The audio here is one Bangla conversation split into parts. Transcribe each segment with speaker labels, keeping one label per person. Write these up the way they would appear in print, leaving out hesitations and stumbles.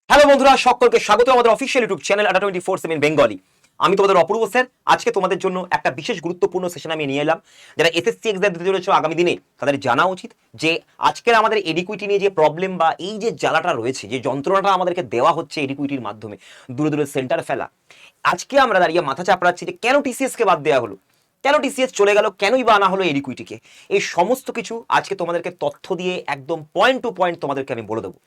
Speaker 1: হ্যালো বন্ধুরা, সকলকে স্বাগত আমাদের অফিসিয়াল ইউটিউব চ্যানেল আড্ডা 24/7 বেঙ্গলি। আমি তোমাদের অপূর্ব স্যার। আজকে তোমাদের জন্য একটা বিশেষ গুরুত্বপূর্ণ সেশন আমি নিয়ে এলাম। যারা এসএসসি এক্সাম দিতে চলেছো আগামী দিনে, তাদের জানা উচিত যে আজকের আমাদের এডিকুইটি নিয়ে যে প্রবলেম বা এই যে জ্বালাটা রয়েছে, যে যন্ত্রণাটা আমাদেরকে দেওয়া হচ্ছে এডিকুইটির মাধ্যমে, দূরে দূরে সেন্টার ফেলা। আজকে আমরা দাঁড়িয়ে মাথা চাপড়াচ্ছি যে কেন টিসিএস কে বাদ দেওয়া হলো, কেন টিসিএস চলে গেল, কেনই বা আনা হলো এডিকুইটিকে। এই সমস্ত কিছু আজকে তোমাদেরকে তথ্য দিয়ে একদম পয়েন্ট টু পয়েন্ট তোমাদেরকে আমি বলে দেবো।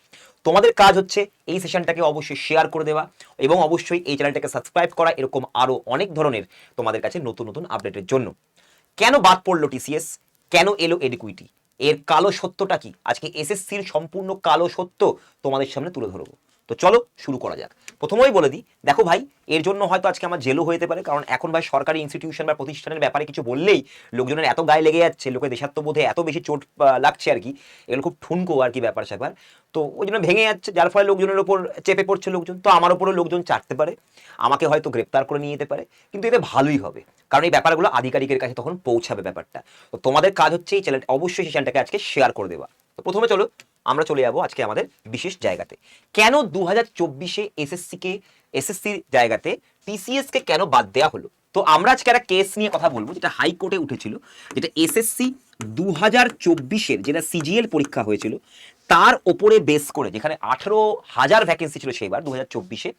Speaker 1: তোমাদের কাজ হচ্ছে এই সেশনটাকে অবশ্যই শেয়ার করে দেওয়া এবং অবশ্যই এই চ্যানেলটাকে সাবস্ক্রাইব করা, এরকম আরো অনেক ধরনের তোমাদের কাছে নতুন নতুন আপডেটের জন্য। কেন বাদ পড়লো টিসিএস, কেন এলো এডিকুইটি, এর কালো সত্যটা কি, আজকে এসএসসির সম্পূর্ণ কালো সত্য তোমাদের সামনে তুলে ধরবো। তো চলো শুরু করা যাক। প্রথমেই বলে দিই, দেখো ভাই, এর জন্য হয়তো আজকে আমার জেলও হতে পারে, কারণ এখন ভাই সরকারি ইনস্টিটিউশন বা প্রতিষ্ঠানের ব্যাপারে কিছু বললেই লোকজনের এত গায়ে লেগে যাচ্ছে, লোকের দেশাত্মবোধে এত বেশি চোট লাগছে আর কি। এগুলো খুব ঠুনকো আর কি ব্যাপার স্যাপার। তো ওই জন্য ভেঙে যাচ্ছে, যার ফলে লোকজনের ওপর চেপে পড়ছে লোকজন। তো আমার ওপরও লোকজন চাটতে পারে, আমাকে হয়তো গ্রেপ্তার করে নিয়ে যেতে পারে, কিন্তু এতে ভালোই হবে, কারণ এই ব্যাপারগুলো আধিকারিকের কাছে তখন পৌঁছাবে ব্যাপারটা। তো তোমাদের কাজ হচ্ছে এই চ্যানেল, অবশ্যই সেই চ্যানেলটাকে আজকে শেয়ার করে দেওয়া। তো প্রথমে চলো আমরা চলে যাবো আজকে আমাদের বিশেষ জায়গাতে। কেন 2024-এ এসএসসির জায়গাতে টিসিএস কে কেন বাদ দেওয়া হলো। তো আমরা আজকে একটা কেস নিয়ে কথা বলবো, যেটা হাইকোর্টে উঠেছিল, যেটা এসএসসি 2024-এর যেটা সিজিএল পরীক্ষা হয়েছিল তার ওপরে বেস করে, যেখানে 18,000 ভ্যাকেন্সি ছিল সেইবার 2024-এ,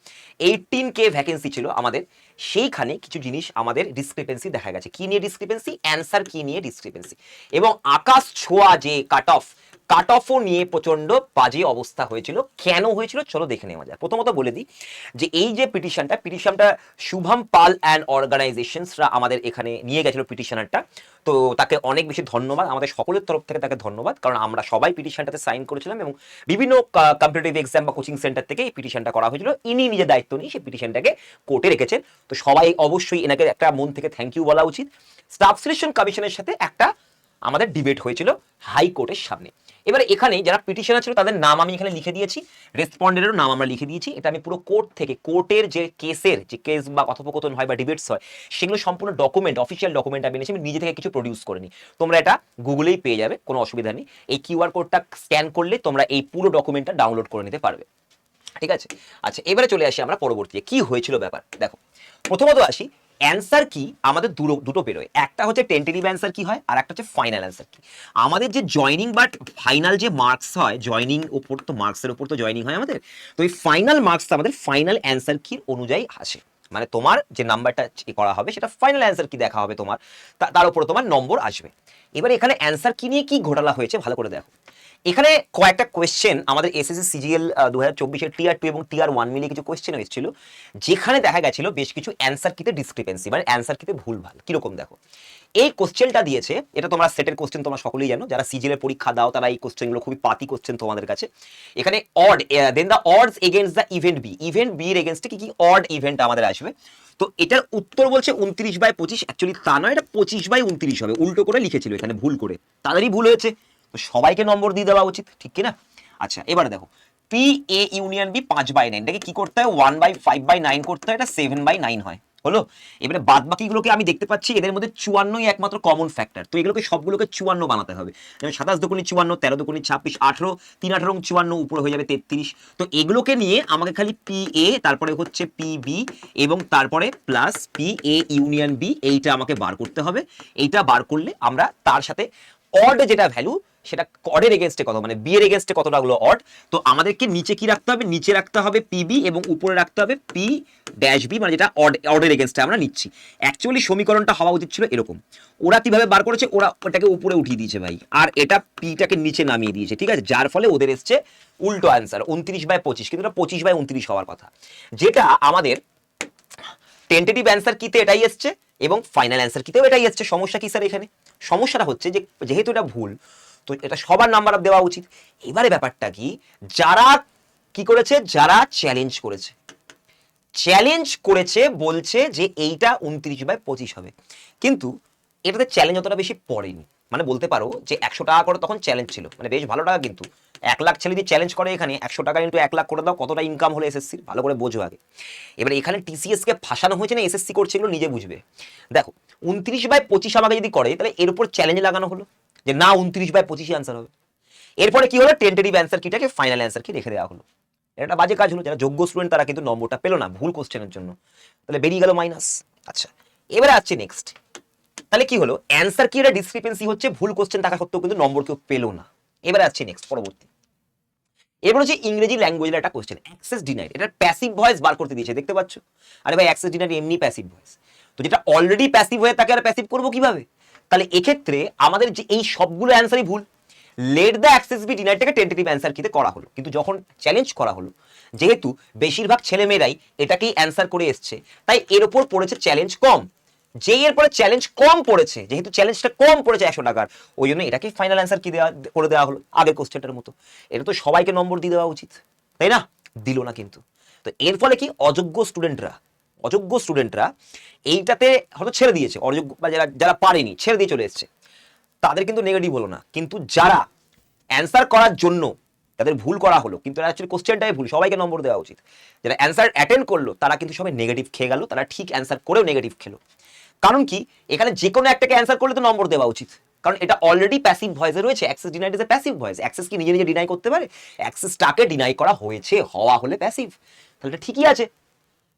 Speaker 1: 18K ভ্যাকেন্সি ছিল আমাদের। সেইখানে কিছু জিনিস আমাদের ডিসক্রিপেন্সি দেখা গেছে। কি নিয়ে ডিসক্রিপেন্সি? অ্যান্সার কি নিয়ে ডিসক্রিপেন্সি, এবং আকাশ ছোঁয়া যে কাট অফও নিয়ে প্রচন্ড বাজে অবস্থা হয়েছিল। কেন হয়েছিল চলো দেখে নেওয়া যায়। প্রথমত বলে দিই যে এই যে পিটিশনটা শুভম পাল অ্যান্ড অর্গানাইজেশনসরা আমাদের এখানে নিয়ে গেছিল পিটিশনারটা। তো তাকে অনেক বেশি ধন্যবাদ, আমাদের সকলের তরফ থেকে তাকে ধন্যবাদ, কারণ আমরা সবাই পিটিশনটাতে সাইন করেছিলাম এবং বিভিন্ন কম্পিটিটিভ এক্সাম বা কোচিং সেন্টার থেকে এই পিটিশনটা করা হয়েছিল। ইনি নিজে দায়িত্ব নিয়ে সেই পিটিশনটাকে কোর্টে রেখেছেন। তো সবাই অবশ্যই এনাকে একটা মন থেকে থ্যাংক ইউ বলা উচিত। স্টাফ সিলেকশন কমিশনের সাথে একটা আমাদের ডিবেট হয়েছিল হাইকোর্টের সামনে। এবারে এখানে যারা পিটিশনার ছিল তাদের নাম আমি এখানে লিখে দিয়েছি, রেসপন্ডেন্টেরও নাম আমরা লিখে দিয়েছি। এটা আমি পুরো কোর্ট থেকে, কোর্টের যে কেস বা কথোপকথন হয় বা ডিবেটস হয়, সেগুলো সম্পূর্ণ ডকুমেন্ট, অফিসিয়াল ডকুমেন্ট আমি এনেছি, আমি নিজে থেকে কিছু প্রডিউস করিনি। তোমরা এটা গুগলেই পেয়ে যাবে, কোনো অসুবিধা নেই। এই কিউআর কোডটা স্ক্যান করলে তোমরা এই পুরো ডকুমেন্টটা ডাউনলোড করে নিতে পারবে। ঠিক আছে? আচ্ছা, এবারে চলে আসি আমরা পরবর্তীতে কি হয়েছিল ব্যাপার। দেখো, প্রথমত আসি, অ্যান্সার কি আমাদের দুটো বেরোয়। একটা হচ্ছে টেন্টেটিভ অ্যান্সার কি হয়, আর একটা হচ্ছে ফাইনাল অ্যান্সার কি। আমাদের যে জয়নিং বাট ফাইনাল যে মার্কস হয়, জয়নিং ওপর তো মার্কসের ওপর তো জয়নিং হয় আমাদের। তো এই ফাইনাল মার্কসটা আমাদের ফাইনাল অ্যান্সার কির অনুযায়ী আসে, মানে তোমার যে নাম্বারটা করা হবে সেটা ফাইনাল অ্যান্সার কি দেখা হবে তোমার, তার উপরে তোমার নম্বর আসবে। এবার এখানে অ্যান্সার কি নিয়ে কি ঘোটালা হয়েছে ভালো করে দেখো। এখানে কয়েকটা কোয়েশ্চেন আমাদের এসএসসি সিজিএল 2024-এর টিয়ার 2 এবং টিয়ার 1 মিলিয়ে কিছু কোয়েশ্চেন এসেছিল, যেখানে দেখা গেছিল বেশ কিছু অ্যান্সার কিতে ডিসক্রিপেন্সি, মানে অ্যান্সার কিতে ভুলভাল। কিরকম দেখো, এই কোশ্চেনটা দিয়েছে, এটা তোমরা সেটের কোশ্চেন তোমরা সকলেই জানো, যারা সিজিএল এর পরীক্ষা দাও তারা এই কোশ্চেনগুলো খুবই পাতি কোশ্চেন তোমাদের কাছে। এখানে odd, then the odds against the event B, event B এর এগেইনস্টে কি কি অড ইভেন্ট আমাদের আসবে। তো এটার উত্তর বলছে 29/25, অ্যাকচুয়ালি তা নয়, এটা 25/29 হবে, উল্টো করে লিখেছিল এখানে ভুল করে, তাদেরই ভুল হয়েছে। তো সবাইকে নম্বর দিয়ে দেওয়া উচিত, ঠিক কিনা? আচ্ছা, এবারে দেখো, পি এ ইউনিয়ন বি 5/9, এটাকে কি করতে হয়, 1/5/9 করতে হয়, এটা 7/9 হয়। হলো? এবারে বাদ বাকিগুলোকে আমি দেখতে পাচ্ছি এদের মধ্যে 54ই একমাত্র কমন ফ্যাক্টর। তো এগুলোকে সবগুলোকে 54 বানাতে হবে। যেমন 27 দুগুণে 54, 13 দুগুণে 26, 18, 3 18 54, উপরে হয়ে যাবে 33। তো এগুলোকে নিয়ে আমাকে খালি পি এ, তারপরে হচ্ছে পি বি, এবং তারপরে plus P A union B, এইটা আমাকে বার করতে হবে। এইটা বার করলে আমরা তার সাথে অড যেটা ভ্যালু, সেটা অডের এগেনস্টে কত, মানে বি এর এগেনস্টে কতটা গুলো অড। তো আমাদেরকে নিচে কি রাখতে হবে, নিচে রাখতে হবে পিবি এবং উপরে রাখতে হবে পি ড্যাশ বি, মানে যেটা অডের এগেনস্টে আমরা নিচ্ছি। অ্যাকচুয়ালি সমীকরণটা হওয়া উচিত ছিল এরকম। ওরা কিভাবে বার করেছে, ওরা ওটাকে উপরে উঠিয়ে দিয়েছে ভাই, আর এটা পিটাকে নিচে নামিয়ে দিয়েছে, ঠিক আছে? যার ফলে ওদের এসছে উল্টো অ্যান্সার 29/25, কিন্তু এটা 25/29 হওয়ার কথা, যেটা আমাদের টেন্টেটিভ অ্যান্সার কিতে এটাই এসছে এবং ফাইনাল অ্যান্সার কিতেও এটাই এসছে। সমস্যা কি স্যার এখানে? সমস্যাটা হচ্ছে যে যেহেতু এটা ভুল, তো এটা সবার নাম্বার দেওয়া উচিত। এবারে ব্যাপারটা কি, যারা কি করেছে, যারা চ্যালেঞ্জ করেছে বলছে যে এইটা 29/25 হবে, কিন্তু এটাতে চ্যালেঞ্জ অতটা বেশি পড়েনি। মানে বলতে পারো যে 100 টাকা করে তখন চ্যালেঞ্জ ছিল, মানে বেশ ভালো টাকা। কিন্তু 1 লাখ ছেলে যদি চ্যালেঞ্জ করে, এখানে 100 টাকা ইন্টু 1 লাখ করে দাও, কতটা ইনকাম হলো এসএসসির, ভালো করে বোঝো আগে। এবার এখানে টিসিএস কে ফাঁসানো হয়েছে না এসএসসি করছে, এগুলো নিজে বুঝবে। দেখো, 29/25 আমাকে যদি করে, তাহলে এর উপর চ্যালেঞ্জ লাগানো হলো যে না 29/25 আনসার হবে। এরপরে কি হলো, টেন্টেটিভ অ্যান্সার কিটাকে ফাইনাল অ্যান্সার কি রেখে দেওয়া হলো। এটা একটা বাজে কাজ হলো। যারা যোগ্য স্টুডেন্ট তারা কিন্তু নম্বরটা পেলো না ভুল কোশ্চেনের জন্য, তাহলে বেরিয়ে গেল মাইনাস। আচ্ছা, এবারে আসছে নেক্সট, তাহলে কি হলো, অ্যান্সার কি একটা ডিসক্রিপেন্সি হচ্ছে, ভুল কোশ্চেন থাকা সত্ত্বেও কিন্তু নম্বর কেউ পেলো না। এবারে আসছে নেক্সট পরবর্তী, এবার হচ্ছে ইংরেজি ল্যাঙ্গুয়েজের একটা কোশ্চেন, অ্যাক্সেস ডিনাইড, এটা প্যাসিভ ভয়েস বার করতে দিয়েছে, দেখতে পাচ্ছ? আরে ভাই অ্যাক্সেস ডিনাইড এমনি প্যাসিভ ভয়েস, তো যেটা অলরেডি প্যাসিভ হয়ে তাকে আর প্যাসিভ করবো কিভাবে? তাহলে এক্ষেত্রে আমাদের যে এই সবগুলো অ্যান্সারই ভুল। লেট দ্য অ্যাক্সেস বি ডিনাইডটাকে টেন্টেটিভ অ্যান্সার কিতে করা হলো, কিন্তু যখন চ্যালেঞ্জ করা হলো, যেহেতু বেশিরভাগ ছেলেমেয়েরাই এটাকেই অ্যান্সার করে এসছে, তাই এর উপর পড়েছে চ্যালেঞ্জ কম। যেই এরপরে চ্যালেঞ্জ কম পড়েছে, যেহেতু চ্যালেঞ্জটা কম পড়েছে 100 টাকার, ওই জন্য এটাকেই ফাইনাল অ্যান্সার কি দেওয়া করে দেওয়া হলো আগের কোশ্চেনটার মতো। এটা তো সবাইকে নম্বর দিয়ে দেওয়া উচিত, তাই না? দিল না কিন্তু। তো এর ফলে কি, অযোগ্য স্টুডেন্টরা এইটাতে হয়তো ছেড়ে দিয়েছে, অযোগ্য বা যারা যারা পারেনি ছেড়ে দিয়ে চলে এসছে, তাদের কিন্তু নেগেটিভ হলো না। কিন্তু যারা অ্যান্সার করার জন্য তাদের ভুল করা হলো, কিন্তু অ্যাকচুয়ালি কোশ্চেনটাই ভুল, সবাইকে নম্বর দেওয়া উচিত। যারা অ্যান্সার অ্যাটেন্ড করলো তারা কিন্তু সবাই নেগেটিভ খেয়ে গেল, তারা ঠিক অ্যান্সার করেও নেগেটিভ খেলো। কারণ কি, এখানে যে কোনো একটাকে অ্যান্সার করলে তো নম্বর দেওয়া উচিত, কারণ এটা অলরেডি প্যাসিভ ভয়েসে রয়েছে। Access denied is a passive voice. Access কি নিজে নিজে ডিনাই করতে পারে? অ্যাক্সেসটাকে ডিনাই করা হয়েছে, হওয়া হলে প্যাসিভ, তাহলে এটা ঠিকই আছে।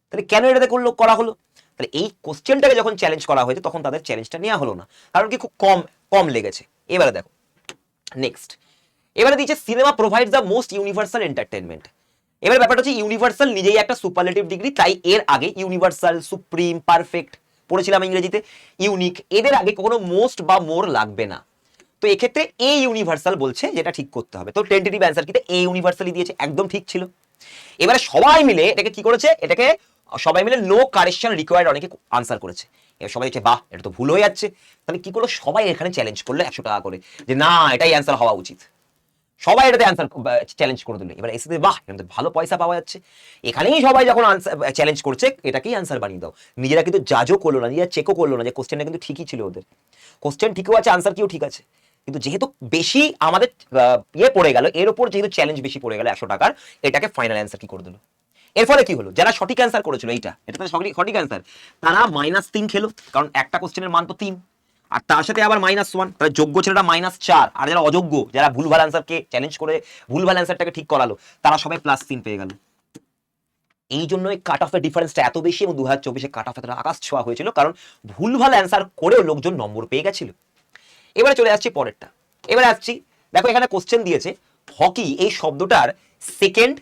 Speaker 1: তাহলে কেন এটাতে করা হলো? তাহলে এই কোশ্চেনটাকে যখন চ্যালেঞ্জ করা হয়েছে তখন তাদের চ্যালেঞ্জটা নেওয়া হলো না, কারণ কি খুব কম কম লেগেছে। এবারে দেখো নেক্সট, এবারে দিয়েছে cinema provides the most universal entertainment. এবার ব্যাপারটা হচ্ছে ইউনিভার্সাল নিজেই একটা সুপারলেটিভ ডিগ্রি, তাই এর আগে ইউনিভার্সাল, সুপ্রিম, পারফেক্ট পড়েছিলাম ইংরেজিতে, ইউনিক, এদের আগে কোনো মোস্ট বা মোর লাগবে না। তো এক্ষেত্রে এ ইউনিভার্সাল বলছে, যেটা ঠিক করতে হবে। তো টেন্টেটিভ অ্যান্সার কিতে এ ইউনিভার্সালই দিয়েছে, একদম ঠিক ছিল। এবারে সবাই মিলে এটাকে কি করেছে, এটাকে সবাই মিলে নো কারেকশন রিকোয়ার্ড অনেকে আনসার করেছে। এবার সবাই দেখছে বাহ এটা তো ভুল হয়ে যাচ্ছে, তাহলে কি করলো, সবাই এখানে চ্যালেঞ্জ করলো 100 টাকা করে, যে না এটাই অ্যান্সার হওয়া উচিত। সবাই এটাতে অ্যান্সার চ্যালেঞ্জ করে দিল। এবার এসে বাহ এখানে ভালো পয়সা পাওয়া যাচ্ছে, এখানেই সবাই যখন আনসার চ্যালেঞ্জ করছে এটাকেই অ্যান্সার বানিয়ে দাও। নিজেরা কিন্তু জাজও করলো না, নিজেরা চেকও করলো না যে কোশ্চেনটা কিন্তু ঠিকই ছিল, ওদের কোশ্চেন ঠিকও আছে, আনসার কিও ঠিক আছে, কিন্তু যেহেতু বেশি আমাদের ইয়ে পড়ে গেল, এর উপর যেহেতু চ্যালেঞ্জ বেশি পড়ে গেল 100 টাকার, এটাকে ফাইনাল অ্যান্সার কি করে দিল। এর ফলে কি হলো, যারা সঠিক অ্যান্সার করেছিল এটাতে সঠিক অ্যান্সার, তারা -3 খেলো, কারণ একটা কোশ্চেনের মান তো 3, আর তার সাথে আবার -1, তাহলে যোগ্য ছেলেটা -4, আর যারা অযোগ্য, যারা ভুলভাল অ্যান্সারকে চ্যালেঞ্জ করে ভুলভাল অ্যান্সারটাকে ঠিক করালো, তারা সবাই +3 পেয়ে গেল। এই জন্য এই কাট অফের ডিফারেন্সটা এত বেশি, এবং 2024-এ কাট অফ এতটা আকাশ ছোঁয়া হয়েছিল, কারণ ভুলভাল অ্যান্সার করেও লোকজন নম্বর পেয়ে গেছিল। এবারে চলে আসছি পরেরটা। এবারে আসছি, দেখো এখানে কোশ্চেন দিয়েছে হকি এই শব্দটার সেকেন্ড,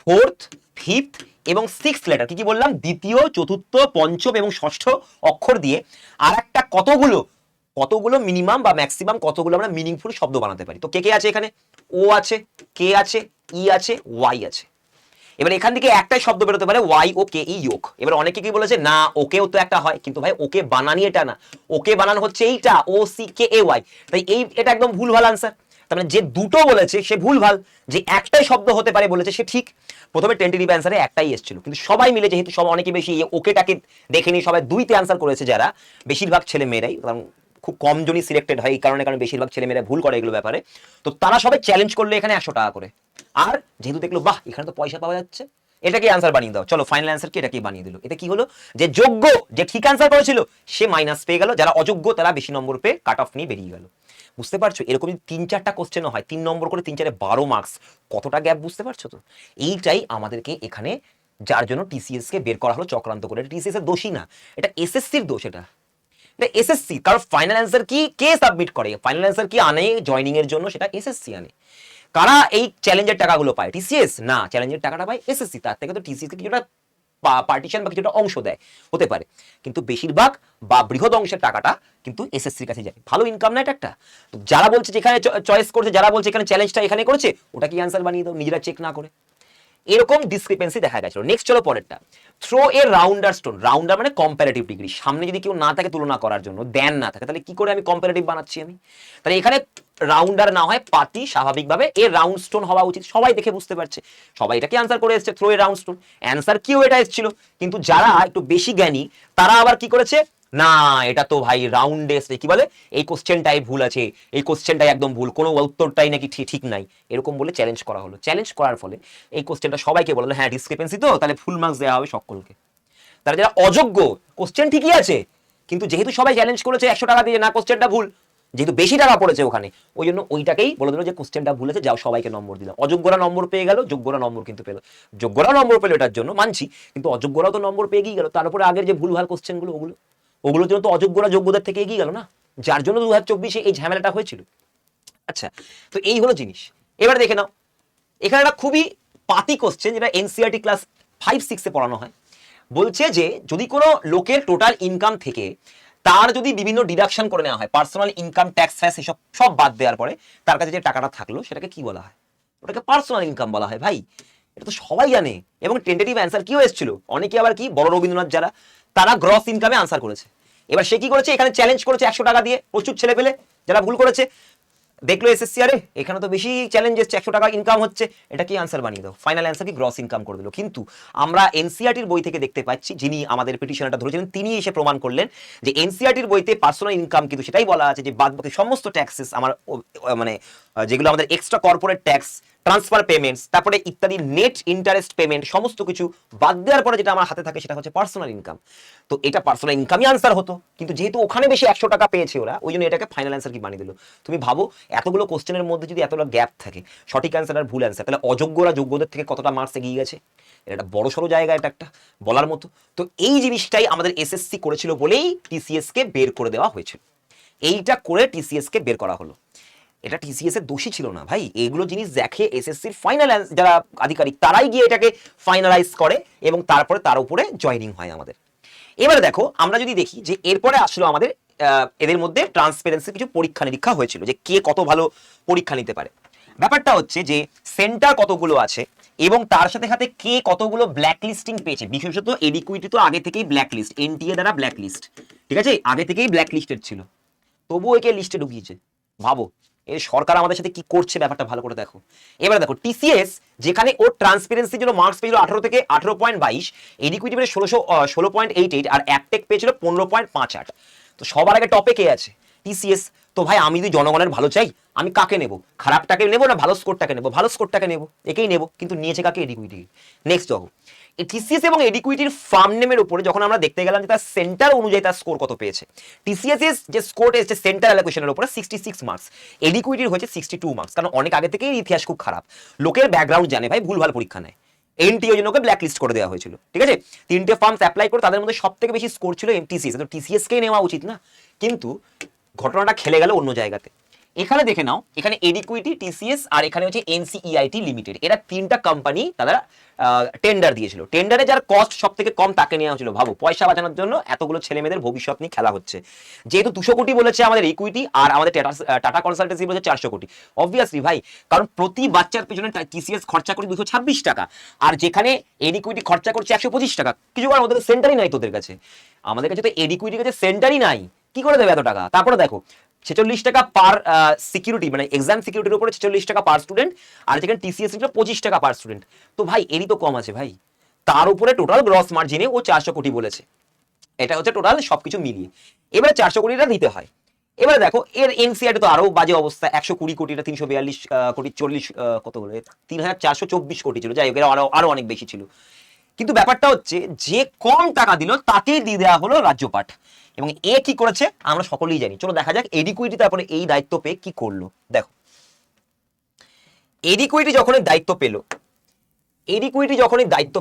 Speaker 1: ফোর্থ, ফিফথ এবং সিক্স লেটার, কি বললাম, দ্বিতীয়, চতুর্থ, পঞ্চম এবং ষষ্ঠ অক্ষর দিয়ে আর একটা কতগুলো মিনিমাম বা ম্যাক্সিমাম কতগুলো আমরা মিনিংফুল শব্দ বানাতে পারি। তো কে কে আছে এখানে, ও আছে, কে আছে, ই আছে, ওয়াই আছে। এবার এখান থেকে একটাই শব্দ বেরোতে পারে ওয়াই ও কে ই ইয়োক। এবার অনেকে কি বলেছে না ওকেও তো একটা হয়, কিন্তু ভাই ওকে বানানি এটা না, ওকে বানানো হচ্ছে এইটা, ও সি কে এ ওয়াই, তাই এটা একদম ভুলভাল আনসার। তার মানে যে দুটো বলেছে সে ভুলভাল, যে একটাই শব্দ হতে পারে বলেছে সে ঠিক। প্রথমে টেন্টেটিভ অ্যান্সারে একটাই এসেছিল, কিন্তু সবাই মিলে যেহেতু সব অনেকে বেশি ওকেটাকে দেখেনি, সবাই দুইতে অ্যান্সার করেছে, যারা বেশিরভাগ ছেলে মেয়েরাই, কারণ খুব কম জনই সিলেক্টেড হয় এই কারণে, কারণ বেশিরভাগ ছেলে মেয়েরা ভুল করে এগুলো ব্যাপারে, তো তারা সবাই চ্যালেঞ্জ করলো এখানে 100 টাকা করে। আর যেহেতু দেখলো বাহ এখানে তো পয়সা পাওয়া যাচ্ছে, এটাকে অ্যান্সার বানিয়ে দাও, চলো ফাইনাল অ্যান্সার কি এটাকে বানিয়ে দিল। এটা কি হলো, যে যোগ্য যে ঠিক অ্যান্সার করেছিল সে মাইনাস পেয়ে গেল, যারা অযোগ্য তারা বেশি নম্বর পেয়ে কাট অফ নিয়ে বেরিয়ে গেল। বুঝতে পারছো, এরকম 3-4টা কোশ্চেনও হয় 3 নম্বর করে, 3-4-এ 12 মার্কস, কতটা গ্যাপ, বুঝতে পারছো তো? এইটাই আমাদেরকে এখানে, যার জন্য টিসিএস কে বের করা হলো চক্রান্ত করে। টিসিএস এর দোষই না, এটা এসএসসির দোষ। এটা এসএসসি, কারণ ফাইনাল অ্যান্সার কি কে সাবমিট করে, ফাইনাল অ্যান্সার কি আনে জয়নিং এর জন্য, সেটা এসএসসি আনে। কারা এই চ্যালেঞ্জের টাকাগুলো পায়, টিসিএস না, চ্যালেঞ্জের টাকাটা পায় এসএসসি। তার থেকে তো টিসিএস কে কিছুটা পার্টিশন বা কিছুটা অংশ দেয়, হতে পারে, কিন্তু বেশিরভাগ বা বৃহৎ অংশের টাকাটা কিন্তু এসএসসির কাছে যায়। ভালো ইনকাম না এটা একটা। তো যারা বলছে যেখানে চয়েস করছে, যারা বলছে এখানে চ্যালেঞ্জটা এখানে করেছে, ওটা কি অ্যান্সার বানিয়ে দাও নিজেরা চেক না করে। এরকম ডিসক্রিপেন্সি দেখা গেছিল। নেক্সট চলো পরেরটা, থ্রো এ রাউন্ডার স্টোন। রাউন্ডার মানে কম্পারেটিভ ডিগ্রি, সামনে যদি কেউ না থাকে তুলনা করার জন্য, দেন না থাকে, তাহলে কি করে আমি কম্পারেটিভ বানাচ্ছি আমি? তাহলে এখানে রাউন্ডার না হয় পাতি, স্বাভাবিকভাবে এ রাউন্ড স্টোন হওয়া উচিত, সবাই দেখে বুঝতে পারছে, সবাই এটাকে আনসার করে এসেছে, throw a round stone. Answer কিও এটা এসেছিল, কিন্তু যারা একটু বেশি জ্ঞানী তারা আবার কি করেছে, না এটা তো ভাই রাউন্ড এসে কি বলে, এই কোশ্চেনটাই ভুল আছে, এই কোশ্চেনটাই একদম ভুল, কোনো উত্তরটাই নাকি ঠিক নাই, এরকম বলে চ্যালেঞ্জ করা হলো। চ্যালেঞ্জ করার ফলে এই কোশ্চেনটা সবাইকে বললো হ্যাঁ ডিসক্রিপেন্সি, তো তাহলে ফুল মার্কস দেওয়া হবে সকলকে। তারা যারা অযোগ্য, কোশ্চেন ঠিকই আছে, কিন্তু যেহেতু সবাই চ্যালেঞ্জ করেছে 100 টাকা দিয়ে, না কোশ্চেনটা ভুল, যেহেতু বেশি টাকা পড়েছে ওখানে, ওই জন্য ওইটাকেই বলে দিল যে কোশ্চেনটা ভুলেছে, যাও সবাইকে নম্বর দিলাম। অযোগ্যরা নম্বর পেয়ে গেল, যোগ্যরা নম্বর কিন্তু পেল। যোগ্যরা নম্বর পেলো এটার জন্য মানছি, কিন্তু অযোগ্যরাও তো নম্বর পেয়ে গিয়ে গেল। তার উপরে আগের যে ভুলভাল কোশ্চেনগুলো ওগুলোর জন্য তো অযোগ্যরা যোগ্যদের থেকে এগিয়ে গেল না, যার জন্য 2024-এ এই ঝামেলাটা হয়েছিল। আচ্ছা, তো এই হলো জিনিস। এবার দেখে নাও, এখানে একটা খুবই পাতি কোশ্চেন, যেটা এনসিইআরটি ক্লাস 5-6-এ পড়ানো হয়। বলছে যে যদি কোনো লোকের টোটাল ইনকাম থেকে তার যদি বিভিন্ন ডিডাকশন করে নেওয়া হয়, পার্সোনাল ইনকাম ট্যাক্স ফ্যাক্স এসব সব বাদ দেওয়ার পরে তার কাছে যে টাকাটা থাকলো সেটাকে কি বলা হয়? ওটাকে পার্সোনাল ইনকাম বলা হয় ভাই। এটা তো সবাই জানে। এবং টেন্টেটিভ অ্যান্সার কি হয়েছিল, অনেকে আবার কি বড় রবীন্দ্রনাথ যারা, তারা গ্রস ইনকামে আনসার করেছে। এবার সে কি করেছে, এখানে চ্যালেঞ্জ করেছে 100 টাকা দিয়ে, প্রচুর ছেলে পেলে যারা ভুল করেছে দেখলো এসএসসি, আরে এখানে তো বেশি চ্যালেঞ্জ এসছে, 100 টাকা ইনকাম হচ্ছে, এটা কি আনসার বানিয়ে দাও। ফাইনাল অ্যান্সার কি গ্রস ইনকাম করে দিল। কিন্তু আমরা এনসিইআরটির বই থেকে দেখতে পাচ্ছি, যিনি আমাদের পিটিশনটা ধরেছিলেন তিনি এসে প্রমাণ করলেন যে এনসিইআরটির বইতে পার্সোনাল ইনকাম কিন্তু সেটাই বলা আছে যে বাদ বাকি সমস্ত ট্যাক্সেস আমার মানে যেগুলো আমাদের extra corporate tax, transfer payments, তারপরে ইত্যাদি নেট ইন্টারেস্ট পেমেন্ট, সমস্ত কিছু বাদ দেওয়ার পরে যেটা আমার হাতে থাকে সেটা হচ্ছে পার্সোনাল ইনকাম। তো এটা পার্সোনাল ইনকামই আনসার হতো, কিন্তু যেহেতু ওখানে বেশি 100 টাকা পেয়েছে ওরা, ওই জন্য এটাকে ফাইনাল অ্যান্সার কি বানিয়ে দিল। তুমি ভাবো এতগুলো কোশ্চেনের মধ্যে যদি এতগুলো গ্যাপ থাকে, সঠিক অ্যান্সার আর ভুল অ্যান্সার, তাহলে অযোগ্যরা যোগ্যদের থেকে কতটা মার্কস এগিয়ে গেছে। এটা একটা বড় সড়ো জায়গা, এটা একটা বলার মতো। তো এই জিনিসটাই আমাদের এসএসসি করেছিল বলেই টিসিএস কে বের করে দেওয়া হয়েছিল। এইটা করে টিসিএস কে বের করা হলো। এটা টিসিএস এর দোষী ছিল না ভাই, এগুলো জিনিস দেখে এসএসসির ফাইনাল যারা আধিকারিক তারাই গিয়ে এটাকে ফাইনালাইজ করে এবং তারপরে তার উপরে জয়েনিং হয় আমাদের। এবারে দেখো, আমরা যদি দেখি যে এরপরে আসলো আমাদের এদের মধ্যে ট্রান্সপারেন্সি কিছু পরীক্ষা নিরীক্ষা হয়েছিল যে কে কত ভালো পরীক্ষা নিতে পারে। ব্যাপারটা হচ্ছে যে সেন্টার কতগুলো আছে এবং তার সাথে সাথে কে কতগুলো ব্ল্যাক লিস্টিং পেয়েছে। বিশেষত এডিকুইটি তো আগে থেকেই ব্ল্যাক লিস্ট, এনটিএ দ্বারা ব্ল্যাক লিস্ট, ঠিক আছে, আগে থেকেই ব্ল্যাক লিস্টেড ছিল, তবুও একে লিস্টে ঢুকিয়েছে। ভাবো এই সরকার আমাদের সাথে কি করছে, ব্যাপারটা ভালো করে দেখো। এবারে দেখো টিসিএস যেখানে ওর ট্রান্সপারেন্সির জন্য মার্কস পেয়েছিল 18 থেকে 18.22, এডিকুইটি পেয়ে 16.88 আর অ্যাপটেক পেয়েছিল 15.58। তো সবার আগে টপে কে আছে? টিসিএস। তো ভাই আমি যদি জনগণের ভালো চাই, আমি কাকে নেব? খারাপটাকে নেব না ভালো স্কোরটাকে নেব? ভালো স্কোরটাকে নেব, একেই নেব। কিন্তু নিয়েছে কাকে? এডিকুইটি। নেক্সট দেখো, টিসিএস এবং এডিকুইটির ফার্ম নেমের উপরে যখন আমরা দেখতে গেলাম যে তার সেন্টার অনুযায়ী তার স্কোর কত পেয়েছে, টিসিএস এর যে স্কোর এসেছে সেন্টার অ্যালোকেশনের উপরে 66 মার্কস, এডিকুইটির হয়েছে 62 মার্কস। কারণ অনেক আগে থেকেই ইতিহাস খুব খারাপ, লোকের ব্যাকগ্রাউন্ড জানে ভাই, ভুলভাল পরীক্ষা নেয়। এনটিএ জন্য ওকে ব্ল্যাক লিস্ট করে দেওয়া হয়েছিল, ঠিক আছে। 3টে ফার্মস অ্যাপ্লাই করে তাদের মধ্যে সব থেকে বেশি স্কোর ছিল টিসিএস, তো টিসিএসকেই নেওয়া উচিত না। কিন্তু ঘটনাটা খেলে গেল অন্য জায়গাতে। এখানে দেখে নাও, এখানে এডিকুইটি, টিসিএস আর এখানে হচ্ছে এনসিইআইটি লিমিটেড, এরা 3টা কোম্পানি তারা টেন্ডার দিয়েছিল। টেন্ডারে যার কস্ট সব থেকে কম তাকে নেওয়া হয়েছিল। ভাবো পয়সা বাঁচানোর জন্য এতগুলো ছেলে মেয়েদের ভবিষ্যৎ নিয়ে খেলা হচ্ছে। যেহেতু 200 কোটি বলেছে আমাদের ইকুইটি আর আমাদের টাটা কনসালটেন্সি বলেছে 400 কোটি, অবভিয়াসলি ভাই, কারণ প্রতি বাচ্চার পেছনে টিসিএস খরচা করে 226 টাকা, আর যেখানে এডিকুইটি খরচা করছে 125 টাকা। কিছু কারণ ওদের সেন্টারই নাই তোদের কাছে, আমাদের কাছে তো এডিকুইটির কাছে সেন্টারই নাই, কি করে দেবে এত টাকা? তারপরে দেখো 46 টাকা পার সিকিউরিটি, মানে এক্সাম সিকিউরিটির উপরে 46 টাকা পার স্টুডেন্ট, আর যেখানে টিসিএস ছিল 25 টাকা পার স্টুডেন্ট। তো ভাই এরই তো কম আছে ভাই। তার উপরে টোটাল গ্রস মার্জিনে ও 400 কোটি বলেছে, এটা হচ্ছে টোটাল সবকিছু মিলিয়ে। এবারে 400 কোটিটা দিতে হয়। এবারে দেখো এর এনসিআরটি তো আরো বাজে অবস্থা, 120 কোটিটা 342 কোটি 40 কত হলো 3424 কোটি ছিল, যাই হোক এরা আরো অনেক বেশি ছিল। কিন্তু ব্যাপারটা হচ্ছে যে কম টাকা দিল তাকেই দিয়ে দেওয়া হলো রাজ্যপাঠ, এবং এ কি করেছে আমরা সকলেই জানি। চলো দেখা যাক এডিকুইটি তারপরে এই দায়িত্ব পেয়ে কি করলো। দেখো এডিকুইটি যখনই দায়িত্ব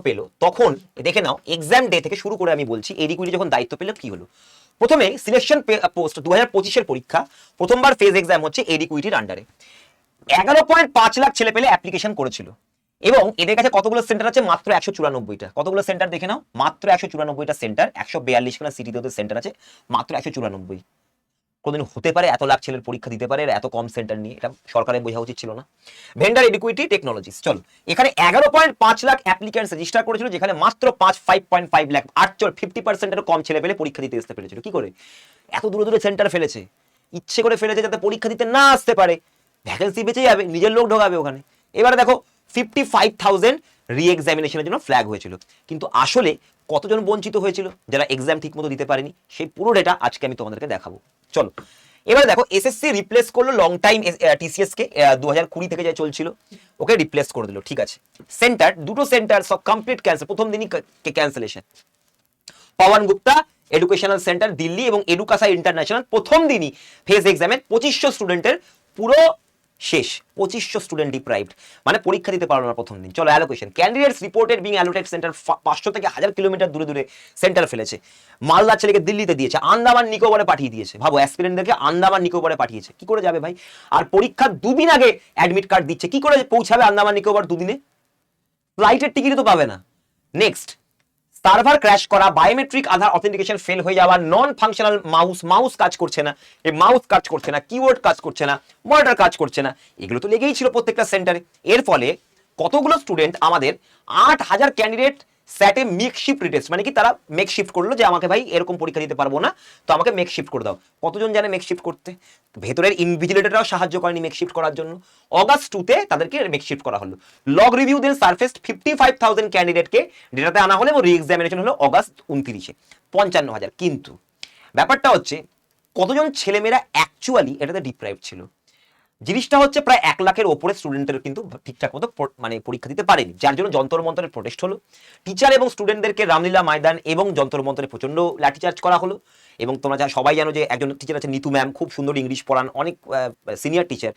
Speaker 1: পেল তখন দেখে নাও এক্সাম ডে থেকে শুরু করে আমি বলছি, এডিকুইটি যখন দায়িত্ব পেল কি হলো। প্রথমে সিলেকশন পোস্ট 2025-এর পরীক্ষা, প্রথমবার ফেজ এক্সাম হচ্ছে এডিকুইটির আন্ডারে। 11.5 লাখ ছেলে পেলে অ্যাপ্লিকেশন করেছিল, এবং এদের কাছে কতগুলো সেন্টার আছে? মাত্র 194টা। কতগুলো সেন্টার দেখে নাও, মাত্র 194টা সেন্টার, 142 খানা সিটিতে ওদের সেন্টার আছে, মাত্র 194। কোনদিন হতে পারে এত লাখ ছেলের পরীক্ষা দিতে পারে এত কম সেন্টার নিয়ে? এটা সরকারের বোঝা উচিত ছিল না। ভেন্ডার এডিকুইটি টেকনোলজিস, চলো এখানে 11.5 লাখ অ্যাপ্লিকেন্টস রেজিস্টার করেছিল, যেখানে মাত্র 5.5 লাখ 50%-এর কম ছেলে পেলে পরীক্ষা দিতে আসতে পেরেছিল। কি করে? এত দূরে দূরে সেন্টার ফেলেছে, ইচ্ছে করে ফেলেছে যাতে পরীক্ষা দিতে না আসতে পারে, ভ্যাকেন্সি বেঁচে যাবে, নিজের লোক ঢোকাবে ওখানে। এবারে দেখো 55,000 রি এক্সামিনেশনের জন্য ফ্ল্যাগ হয়েছিল, কিন্তু আসলে কতজন বঞ্চিত হয়েছিল যারা এক্সাম ঠিক মতো দিতে পারেনি, সেই পুরো ডেটা আজকে আমি তোমাদেরকে দেখাবো। চলো এবারে দেখো এসএসসি রিপ্লেস করলো লং টাইম টিসিএস কে, 2020 থেকে যা চলছিল ওকে রিপ্লেস করে দিল, ঠিক আছে। সেন্টার, দুটো সেন্টার সব কমপ্লিট ক্যান্সেল, প্রথম দিনই cancellation. Pawan Gupta educational centre Delhi এবং এডুকাসা ইন্টারন্যাশনাল প্রথম দিনই ফেজ এক্সামের 2500 স্টুডেন্টের পুরো শেষ, 2500 স্টুডেন্ট ডিপ্রাইভড, মানে পরীক্ষা দিতে পারলো না প্রথম দিন। চলো allocation, candidates reported being allotted centre 500 থেকে 1000 কিলোমিটার দূরে দূরে সেন্টার ফেলেছে। মালদার ছেলেকে দিল্লিতে দিয়েছে, আন্দামান নিকোবরে পাঠিয়ে দিয়েছে। ভাবো, অ্যাসপিরেন্টদেরকে আন্দামান নিকোবরে পাঠিয়েছে, কি করে যাবে ভাই? আর পরীক্ষার দুদিন আগে অ্যাডমিট কার্ড দিচ্ছে, কি করে পৌঁছাবে আন্দামান নিকোবর দুদিনে? ফ্লাইটের টিকিটই তো পাবে না। নেক্সট, সার্ভার ক্র্যাশ করা, বায়োমেট্রিক আধার অথেন্টিকেশন ফেল হয়ে যাওয়া, নন ফাংশনাল মাউস কাজ করছে না, এই মাউস কাজ করছে না, কিওয়ার্ড কাজ করছে না, মনিটর কাজ করছে না, এগুলো তো লেগেই ছিল প্রত্যেকটা সেন্টারে। এর ফলে কতগুলো স্টুডেন্ট আমাদের 8000 ক্যান্ডিডেট স্যাটে মেকশিফট রিটেস্ট, মানে কি তারা মেকশিফট করলো যে আমাকে ভাই এরকম পরীক্ষা দিতে পারবো না, তো আমাকে মেকশিফট করে দাও। কতজন জানে মেকশিফট করতে? ভেতরের ইনভিজিলেটররাও সাহায্য করেনি মেকশিফট করার জন্য। অগাস্ট 2-তে তাদেরকে মেকশিফট করা হলো। লগ রিভিউ দেন সারফেসড 55,000 ক্যান্ডিডেটকে ডেটাতে আনা হলো এবং রি এক্সামিনেশন হলো অগাস্ট 29-এ 55,000। কিন্তু ব্যাপারটা হচ্ছে কতজন ছেলেমেয়েরা অ্যাকচুয়ালি এটাতে ডিপ্রাইভ ছিল? জিনিসটা হচ্ছে প্রায় 1 লাখের ওপরে স্টুডেন্টের কিন্তু ঠিকঠাক মতো মানে পরীক্ষা দিতে পারেনি, যার জন্য যন্তর মন্তরের প্রোটেস্ট হলো। টিচার এবং স্টুডেন্টদেরকে রামলীলা ময়দান এবং যন্তর মন্তরে প্রচন্ড লাঠিচার্জ করা হলো। এবং তোমরা যা সবাই জানো যে একজন টিচার আছে নিতু ম্যাম, খুব সুন্দর ইংলিশ পড়ান, অনেক সিনিয়র টিচার,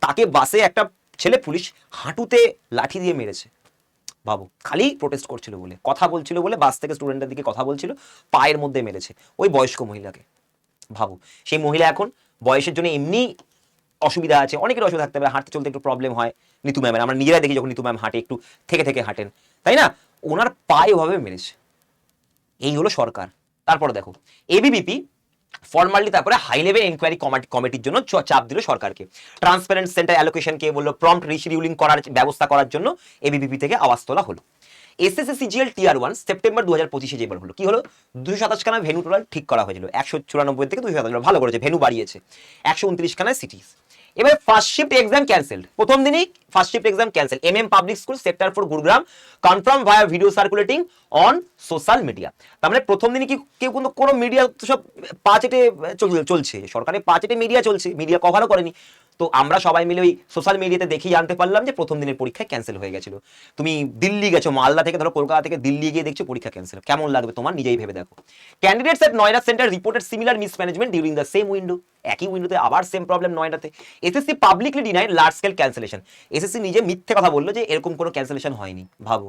Speaker 1: তাকে বাসে একটা ছেলে পুলিশ হাঁটুতে লাঠি দিয়ে মেরেছে। ভাবো, খালি প্রোটেস্ট করছিল বলে, কথা বলছিল বলে, বাস থেকে স্টুডেন্টের দিকে কথা বলছিল, পায়ের মধ্যে মেরেছে ওই বয়স্ক মহিলাকে। ভাবো, সেই মহিলা এখন বয়সের জন্য এমনি অসুবিধা আছে, অনেকের অসুবিধা থাকতে পারে, হাঁটতে চলতে একটু প্রবলেম হয় নিতু ম্যামের, আমরা নিজেরা দেখি যখন নিতু ম্যাম হাঁটে একটু থেকে থেকে হাঁটেন, তাই না? ওনার পায়ে ওভাবে মেরেছে। এই হলো সরকার। তারপরে দেখো, এবিভিপি ফর্মালি তারপরে হাই লেভেল ইনকোয়ারি কমিটির জন্য চাপ দিল সরকারকে। ট্রান্সপারেন্ট সেন্টার অ্যালোকেশনকে বললো প্রম্পট রিশিডিউলিং করার ব্যবস্থা করার জন্য এবিভিপি থেকে আওয়াজ তোলা হলো। এসএসসি সিজিএল টিয়ার 1 সেপ্টেম্বর 2025-এ যেবার হলো, কি হলো? 227 খানা ভেনু টোটাল ঠিক করা হয়েছিল, 194 থেকে 227, ভালো করেছে, ভেনু বাড়িয়েছে। 129 খানা সিটিজ। এবার ফার্স্ট শিফট এক্সাম ক্যান্সেলড, প্রথম দিনই first shift exam cancel. MM public school sector 4 Gurugram confirm via video circulating on social media. তার মানে প্রথম দিনই কি কেউ কোনো মিডিয়া সব পাঁচেটে চলছে, সরকারের পাঁচেটে মিডিয়া চলছে, মিডিয়া কভারও করেনি। তো আমরা সবাই মিলে ওই সোশ্যাল মিডিয়াতে দেখেই জানতে পারলাম যে প্রথম দিনের পরীক্ষায় ক্যান্সেল হয়ে গেছিল। তুমি দিল্লি গেছো, মালদা থেকে ধরো কলকাতা থেকে দিল্লি গিয়ে দেখছো পরীক্ষা ক্যান্সেল, কেমন লাগবে তোমার নিজেই ভেবে দেখো। Candidates at Noida centre reported similar mismanagement during the same window, একই উইন্ডোতে আবার সেম প্রবলেম নয়ডাতে। SSC publicly denied large scale cancellation, SSC নিজে মিথ্যে কথা বললো যে এরকম কোনো ক্যান্সেলেশন হয়নি। ভাবো,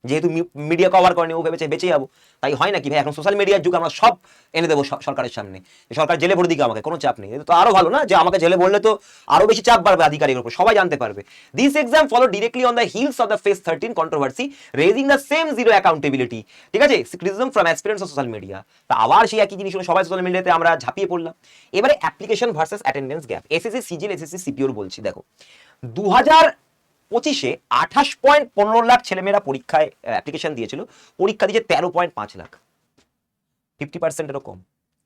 Speaker 1: যেহেতু মিডিয়া কভার করেনি, ও ভেবেছে বেঁচে যাবো, তাই হয় নাকি ভাই? এখন সোশ্যাল মিডিয়ার যুগ, আমরা সব এনে দেবো সরকারের সামনে, সরকার জেলে ভরে দিকে আমাকে, কোনো চাপ নেই। তো আরো ভালো না যে আমাকে জেলে ভরলে তো আরো বেশি চাপ বাড়বে আধিকারিকের উপর, সবাই জানতে পারবে। This exam follow directly on the hills of the phase 13 controversy raising the same zero accountability, ঠিক আছে, criticism from aspirants of social media. তা আবার সেই একই জিনিস হলো, সবাই সোশ্যাল মিডিয়াতে আমরা ঝাঁপিয়ে পড়লাম। এবারে application versus attendance gap, SSC CGL SSC সিপিওর বলছি। দেখো, 2025-এ 28.15 লাখ ছেলেমেয়েরা পরীক্ষায় অ্যাপ্লিকেশন দিয়েছিল, পরীক্ষা দিয়েছে 13.5 লাখ, 50%-এরও কম।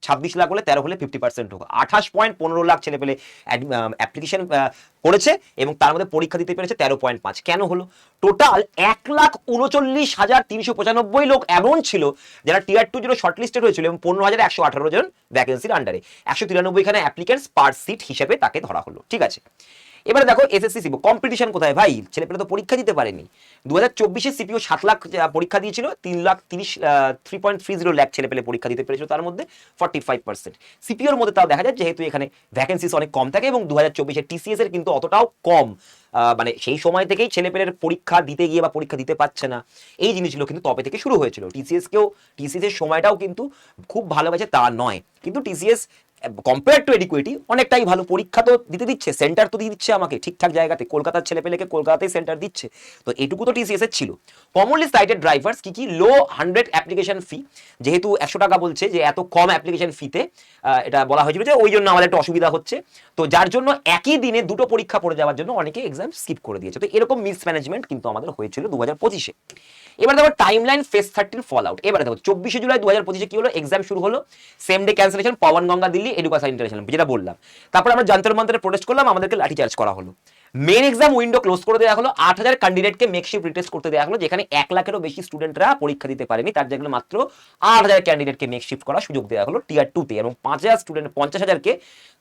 Speaker 1: 26 লাখ হলে 13 হলে 50% হোক, 28.15 লাখ ছেলে পেলে অ্যাপ্লিকেশন করেছে এবং তার মধ্যে পরীক্ষা দিতে পেরেছে 13.5। কেন হলো? টোটাল 1,39,395 লোক এমন ছিল যারা টিয়ার 2 0 শর্টলিস্টেড হয়েছিল এবং 15,118 জন ভ্যাকেন্সির আন্ডারে 193 খানা অ্যাপ্লিকেন্টস পার সিট হিসেবে তাকে ধরা হলো, ঠিক আছে। এবারে দেখো এসএসসি সিপিও কম্পিটিশন কোথায় ভাই? ছেলেপেলে তো পরীক্ষা দিতে পারেনি। 2024-এ সিপিও 7 লাখ পরীক্ষা দিয়েছিল, 3.30 লাখ ছেলেপেলে পরীক্ষা দিতে পেরেছিল, তার মধ্যে 45%। সিপিওর মধ্যে তাও দেখা যায় যেহেতু এখানে ভ্যাকেন্সিস অনেক কম থাকে এবং 2024-এ টিসিএস এর কিন্তু অতটাও কম, মানে সেই সময় থেকেই ছেলেপেলের পরীক্ষা দিতে গিয়ে বা পরীক্ষা দিতে পারছে না, এই জিনিসগুলো কিন্তু তবে থেকে শুরু হয়েছিল। টিসিএস এর সময়টাও কিন্তু খুব ভালোবাসে তা নয়, কিন্তু টিসিএস কম্পেয়ার টু এডিকুইটি অনেকটাই ভালো, পরীক্ষা তো দিতে দিচ্ছে, সেন্টার তো দিয়ে দিচ্ছে আমাকে ঠিকঠাক জায়গাতে, কলকাতার ছেলেপেলেকে কলকাতাতেই সেন্টার দিচ্ছে, তো এটুকু তো টিসিএস এর ছিল। কমনলি সাইটেড ড্রাইভার্স কি লো 100 অ্যাপ্লিকেশন ফি, যেহেতু 100 টাকা বলছে যে এত কম অ্যাপ্লিকেশন ফিতে এটা বলা হয়েছিল যে ওই জন্য আমাদের একটু অসুবিধা হচ্ছে, তো যার জন্য একই দিনে দুটো পরীক্ষা পড়ে যাওয়ার জন্য অনেকে এক্সাম স্কিপ করে দিয়েছে। তো এরকম মিসম্যানেজমেন্ট কিন্তু আমাদের হয়েছিল 2025-এ। এবার দেখো টাইমলাইন ফেজ 13 ফল আউট। এবারে দেখো 24শে জুলাই 2025-এ কি হলো? এক্সাম শুরু হলো, same day cancellation, Pawan Ganga Delhi এডুকাসা ইন্টারন্যাশনাল, যেটা বললাম। তারপর আমরা যন্ত্র মন্ত্রে প্রোটেস্ট করলাম, আমাদেরকে লাঠিচার্জ করা হলো। মেন এক্সাম উইন্ডো ক্লোজ করে দেওয়া হলো, 8000 ক্যান্ডিডেটকে মেকশিফট রিটেস্ট করতে দেওয়া হলো, যেখানে 1 লাখেরও বেশি স্টুডেন্টরা পরীক্ষা দিতে পারেনি, তার জায়গায় মাত্র 8000 ক্যান্ডিডেটকে মেকশিফট করার সুযোগ দেওয়া হলো টিয়ার 2-তে, এবং 50,000-কে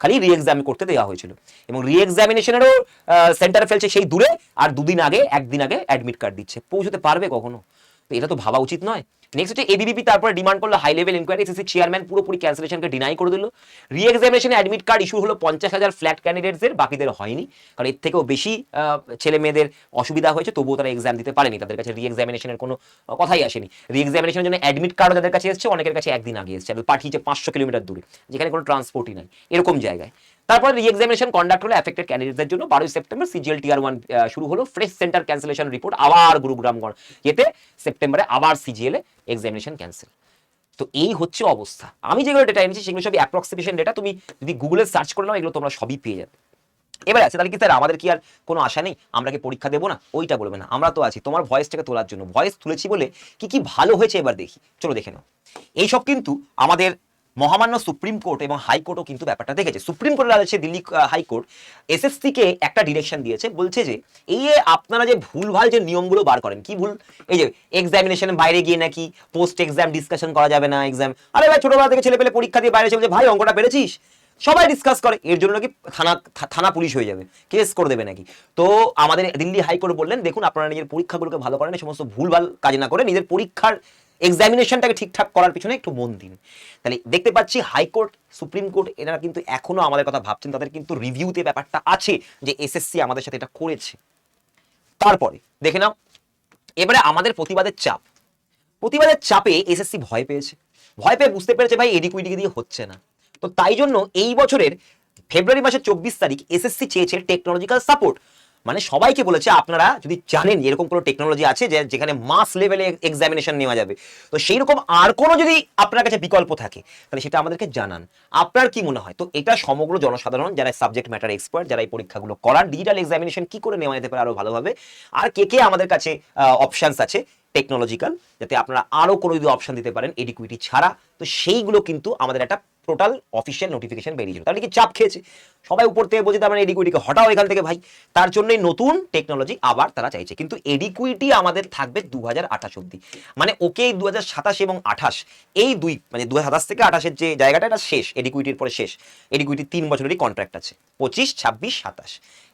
Speaker 1: খালি রি এক্সাম করতে দেওয়া হয়েছিল। এবং রি এক্সামিনেশনেরও সেন্টার ফেলছে সেই দূরে, আর একদিন আগে অ্যাডমিট কার্ড দিচ্ছে। পৌঁছতে পারবে কখনো? তো এটা তো ভাবা উচিত নয়। নেক্সট হচ্ছে এবিভিপি তারপরে ডিমান্ড করলো high level inquiry, SSC chairman পুরোপুরি ক্যান্সেলেশনকে ডিনাই করে দিল। রি এক্সামিনেশনে অ্যাডমিট কার্ড ইস্যু হলো 50,000 ফ্ল্যাট ক্যান্ডিডেটসদের, বাকিদের হয়নি, কারণ এর থেকেও বেশি ছেলে মেয়েদের অসুবিধা হয়েছে, তবুও তারা এক্সাম দিতে পারেনি, তাদের কাছে রি এক্সামিনেশনের কোনো কথাই আসেনি। রি এক্সামিনেশনের জন্য অ্যাডমিট কার্ডও যাদের কাছে এসেছে অনেকের কাছে একদিন আগে এসেছে, পাঠিয়েছে 500 কিলোমিটার দূরে, যেখানে কোনো ট্রান্সপোর্টই নাই, এরকম জায়গায়। তারপরে রি এক্সামিনেশন কন্ডাক্ট হলো অ্যাফেক্টেড ক্যান্ডিডেটদের জন্য। 12 সেপ্টেম্বর সিজিএল টিয়ার 1 শুরু হলো। ফ্রেশ সেন্টার ক্যান্সেলেশন রিপোর্ট আবার গুরুগ্রামগড় এতে সেপ্টেম্বরে আবার সিজিএল এ এক্সামিনেশন ক্যান্সেল। তো এই হচ্ছে অবস্থা। আমি যেগুলো ডেটা এনেছি সেগুলো সবই অ্যাপ্রক্সিমেশন ডেটা, তুমি যদি গুগলে সার্চ করে নাও এগুলো তোমরা সবই পেয়ে যাবে। এবার আছে তাহলে কি স্যার আমাদের কি আর কোনো আশা নেই, আমরা কি পরীক্ষা দেবো না? ওইটা বলবে না, আমরা তো আছি তোমার ভয়েসটাকে তোলার জন্য। ভয়েস তুলেছি বলে কি কি ভালো হয়েছে এবার দেখি, চলো দেখে নাও। এইসব কিন্তু আমাদের মহামান্য সুপ্রিম কোর্ট এবং হাইকোর্টও কিন্তু ব্যাপারটা দেখেছে। সুপ্রিম কোর্টের আদেশে দিল্লি হাইকোর্ট এসএসসি-কে একটা ডিরেকশন দিয়েছে, বলছে যে এই আপনারা যে ভুলভাল যে নিয়মগুলো বার করেন, কি ভুল, এই যে এক্সামিনেশনের বাইরে গিয়ে নাকি পোস্ট এক্সাম ডিসকাশন করা যাবে না, এক্সাম, আরে ভাই ছোটবেলা থেকে ছেলে পেলে পরীক্ষা দিয়ে বাইরে এসে বলছে ভাই অঙ্কটা পেরেছিস, সবাই ডিসকাস করে, এর জন্য নাকি থানা পুলিশ হয়ে যাবে, কেস করে দেবে নাকি। তো আমাদের দিল্লি হাইকোর্ট বললেন দেখুন আপনারা নিজের পরীক্ষাগুলোকে ভালো করেন, এই সমস্ত ভুলভাল কাজ না করে নিজের পরীক্ষার এক্সামিনেশনটাকে ঠিকঠাক করার পিছনে একটু মন দিন। তাহলে দেখতে পাচ্ছি হাইকোর্ট, সুপ্রিম কোর্ট এনারা কিন্তু এখনো আমাদের কথা ভাবছেন, তাদের কিন্তু রিভিউতে ব্যাপারটা আছে যে এসএসসি আমাদের সাথে এটা করেছে। তারপরে দেখে নাও এবারে আমাদের প্রতিবাদের চাপ, প্রতিবাদের চাপে এসএসসি ভয় পেয়েছে, ভয় পেয়ে বুঝতে পেরেছে ভাই এডিকুইটি দিয়ে হচ্ছে না। তো তাই জন্য এই বছরের ফেব্রুয়ারি মাসের 24 তারিখ এসএসসি চেয়েছে টেকনোলজিক্যাল সাপোর্ট। মানে সবাইকে বলেছে আপনারা যদি জানেন এরকম কোনো টেকনোলজি আছে যেখানে মাস লেভেলে এক্সামিনেশন নেওয়া যাবে, তো সেই রকম আর কোনো যদি আপনার কাছে বিকল্প থাকে তাহলে সেটা আমাদেরকে জানান। আপনার কি মনে হয়? তো এটা সমগ্র জনসাধারণ যারা সাবজেক্ট ম্যাটার এক্সপার্ট, যারা এই পরীক্ষাগুলো করার, ডিজিটাল এক্সামিনেশন কি করে নেওয়া যেতে পারে আরো ভালোভাবে, আর কে কে আমাদের কাছে অপশনস আছে টেকনোলজিক্যাল, যাতে আপনারা আরো কোনো যদি অপশন দিতে পারেন এডিকুইটি ছাড়া, তো সেইগুলো কিন্তু আমাদের একটা টোটাল অফিসিয়াল নোটিফিকেশন বেরিয়েছিল। তাহলে কি চাপ খেয়েছে সবাই উপর থেকে, বলছে তার মানে এডিকুইটিকে হটাও এখান থেকে ভাই। তার জন্যই নতুন টেকনোলজি আবার তারা চাইছে, কিন্তু এডিকুইটি আমাদের থাকবে 2028 অব্দি। মানে ওকে 2027 এবং 28 এই দুই, মানে 2027 থেকে 28-এর যে জায়গাটা এটা শেষ, এডিকুইটির পরে শেষ। এডিকুইটি 3 বছরেরই কন্ট্রাক্ট আছে, 25, 26, 27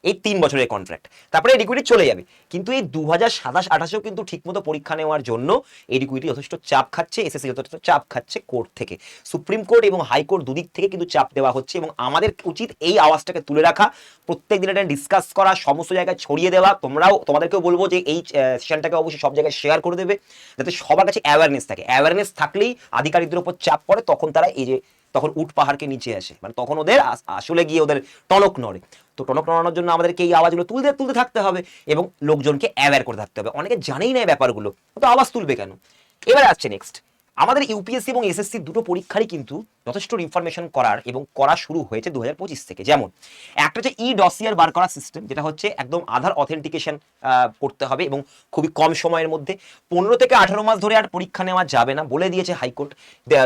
Speaker 1: এই 3 বছরের কন্ট্রাক্ট, তারপরে এডিকুইটি চলে যাবে। কিন্তু এই 2027-28-এও কিন্তু ঠিকমতো পরীক্ষা নেওয়ার জন্য এডিকুইটি যথেষ্ট চাপ খাচ্ছে, এসএসসি যথেষ্ট চাপ খাচ্ছে কোর্ট থেকে, সুপ্রিম কোর্ট এবং হাইকোর্ট দুদিক থেকে কিন্তু চাপ দেওয়া হচ্ছে। এবং আমাদের উচিত এই আওয়াজটাকে তুলে রাখা, প্রত্যেক দিন এটা ডিসকাস করা, সমস্ত জায়গায় ছড়িয়ে দেওয়া। তোমাদেরকেও বলবো যে এই সেশনটাকে অবশ্যই সব জায়গায় শেয়ার করে দেবে, যাতে সবার কাছে অ্যাওয়ারনেস থাকে। অ্যাওয়ারনেস থাকলেই আধিকারিকদের উপর চাপ পড়ে, তখন তারা এই যে তখন উট পাহাড়কে নিচে আসে, মানে তখন ওদের আসলে গিয়ে ওদের টনক নড়ে। তো টনক নড়ানোর জন্য আমাদেরকে এই আওয়াজগুলো তুলতে থাকতে হবে এবং লোকজনকে অ্যাওয়্যার করে থাকতে হবে। অনেকে জানেই না এই ব্যাপারগুলো, তো আওয়াজ তুলবে কেন। এবার আসছে নেক্সট, আমাদের ইউপিএসসি এবং এসএসসি দুটো পরীক্ষারই কিন্তু যথেষ্ট ইনফরমেশন করার এবং করা শুরু হয়েছে 2025 থেকে। যেমন একটা হচ্ছে ই ডসিয়ার বার করার সিস্টেম, যেটা হচ্ছে একদম আধার অথেন্টিকেশন করতে হবে এবং খুবই কম সময়ের মধ্যে। 15 থেকে 18 মাস ধরে আর পরীক্ষা নেওয়া যাবে না বলে দিয়েছে হাইকোর্ট,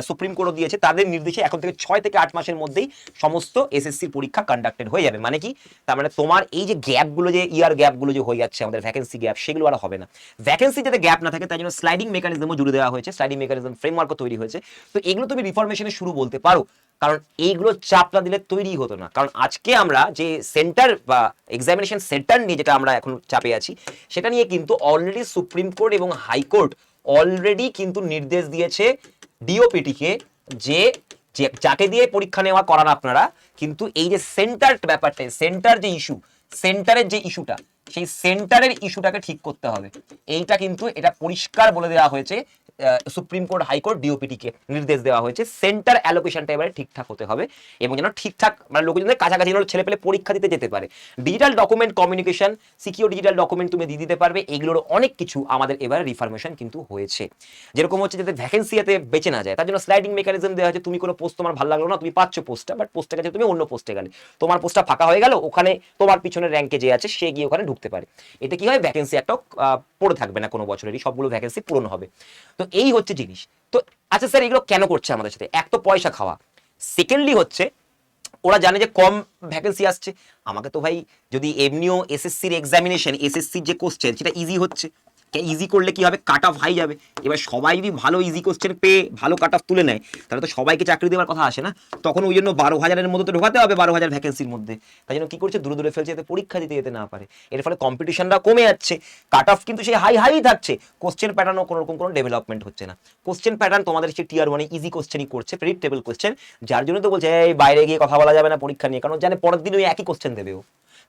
Speaker 1: সুপ্রিম কোর্টও দিয়েছে, তাদের নির্দেশে এখন থেকে 6 থেকে 8 মাসের মধ্যেই সমস্ত এসএসসির পরীক্ষা কন্ডাক্টেড হয়ে যাবে। মানে কি, তার মানে তোমার এই যে গ্যাপগুলো, যে ইয়ার গ্যাপগুলো যে হয়ে যাচ্ছে আমাদের ভ্যাকেন্সি গ্যাপ, সেগুলো আর হবে না। ভ্যাকেন্সি যাতে গ্যাপ না থাকে তাই জন্য স্লাইডিং মেকানিজমও জুড়ে দেওয়া হয়েছে, স্লাইডিং মেকানিজম ফ্রেমওয়ার্কও তৈরি হয়েছে। তো এগুলো তুমি রিফরমেশনের শুরু বলতে পারো, কারণ এইগুলো চাপ না দিলে তৈরি হতো না। কারণ আজকে আমরা যে সেন্টার বা এক্সামিনেশন সেন্টার নিয়ে যেটা আমরা এখন চাপে আছি, সেটা নিয়ে কিন্তু অলরেডি সুপ্রিম কোর্ট এবং হাইকোর্ট অলরেডি কিন্তু নির্দেশ দিয়েছে ডিওপিটিকে, যে যাকে দিয়ে পরীক্ষা নেওয়া করান আপনারা, কিন্তু এই যে সেন্টার ব্যাপারটা, সেন্টার যে ইস্যু, সেন্টারের যে ইস্যুটা, সেই সেন্টারের ইস্যুটাকে ঠিক করতে হবে। এইটা কিন্তু এটা পরিষ্কার বলে দেওয়া হয়েছে, সুপ্রিম কোর্ট, হাইকোর্ট, ডিওপিটিকে নির্দেশ দেওয়া হয়েছে সেন্টার অ্যালোকেশনটা এবারে ঠিকঠাক হতে হবে এবং যেন ঠিকঠাক মানে লোকজনের কাছাকাছি ছেলে পেলে পরীক্ষা দিতে যেতে পারে। Digital document communication, secure digital document তুমি দিয়ে দিতে পারবে, এগুলোর অনেক কিছু আমাদের এবারে রিফরমেশন কিন্তু হয়েছে। যেরকম হচ্ছে যাতে ভ্যাকেন্সি যাতে বেঁচে না যায়, তার জন্য স্লাইডিং মেকানিজম দেওয়া হয়েছে। তুমি কোনো পোস্ট তোমার ভালো লাগলো না, তুমি পাচ্ছ পোস্টটা, বাট পোস্টের কাছে তুমি অন্য পোস্টে গেলে, তোমার পোস্টটা ফাঁকা হয়ে গেল, ওখানে তোমার পিছনের র্যাঙ্কে যে আছে সে গিয়ে ওখানে ঢুকতে পারে। এতে কি হয়, ভ্যাকেন্সি একটাও পড়ে থাকবে না কোনো বছরেরই, সবগুলো ভ্যাকেন্সি পূরণ হবে। তো এই হচ্ছে জিনিস। তো আচ্ছা স্যার এগুলো কেন করছে আমাদের সাথে? এক তো পয়সা খাওয়া, সেকেন্ডলি হচ্ছে ওরা জানে যে কম ভ্যাকেন্সি আসছে। আমাকে তো ভাই যদি এমনিও এসএসসির এক্সামিনেশন, এসএসসির যে কোশ্চেন সেটা ইজি হচ্ছে, ইজি করলে কি হবে, কাট অফ হাই যাবে। এবার সবাই যদি ভালো ইজি কোশ্চেন পেয়ে ভালো কাট অফ তুলে নেয় তাহলে তো সবাইকে চাকরি দেওয়ার কথা আসে না। তখন ওই জন্য 12,000-এর মধ্যে তো ঢোকাতে হবে, 12,000 ভ্যাকেন্সির মধ্যে। তাই জন্য কি করছে, দূরে দূরে ফেলছে যাতে পরীক্ষা দিতে যেতে না পারে। এর ফলে কম্পিটিশনটা কমে যাচ্ছে, কাট অফ কিন্তু সেই হাই হাই থাকছে, কোশ্চেন প্যাটার্নও কোনো রকম কোনো ডেভেলপমেন্ট হচ্ছে না। কোশ্চেন প্যাটার্ন তোমাদের সেই টিয়ার 1 ইজি কোশ্চেনই করছে, প্রেডিক্টেবল কোশ্চেন, যার জন্য তো বলছে এই বাইরে গিয়ে কথা বলা যাবে না পরীক্ষা নিয়ে, কারণ জানে পরের দিন ওই একই কোশ্চেন দেবে। ও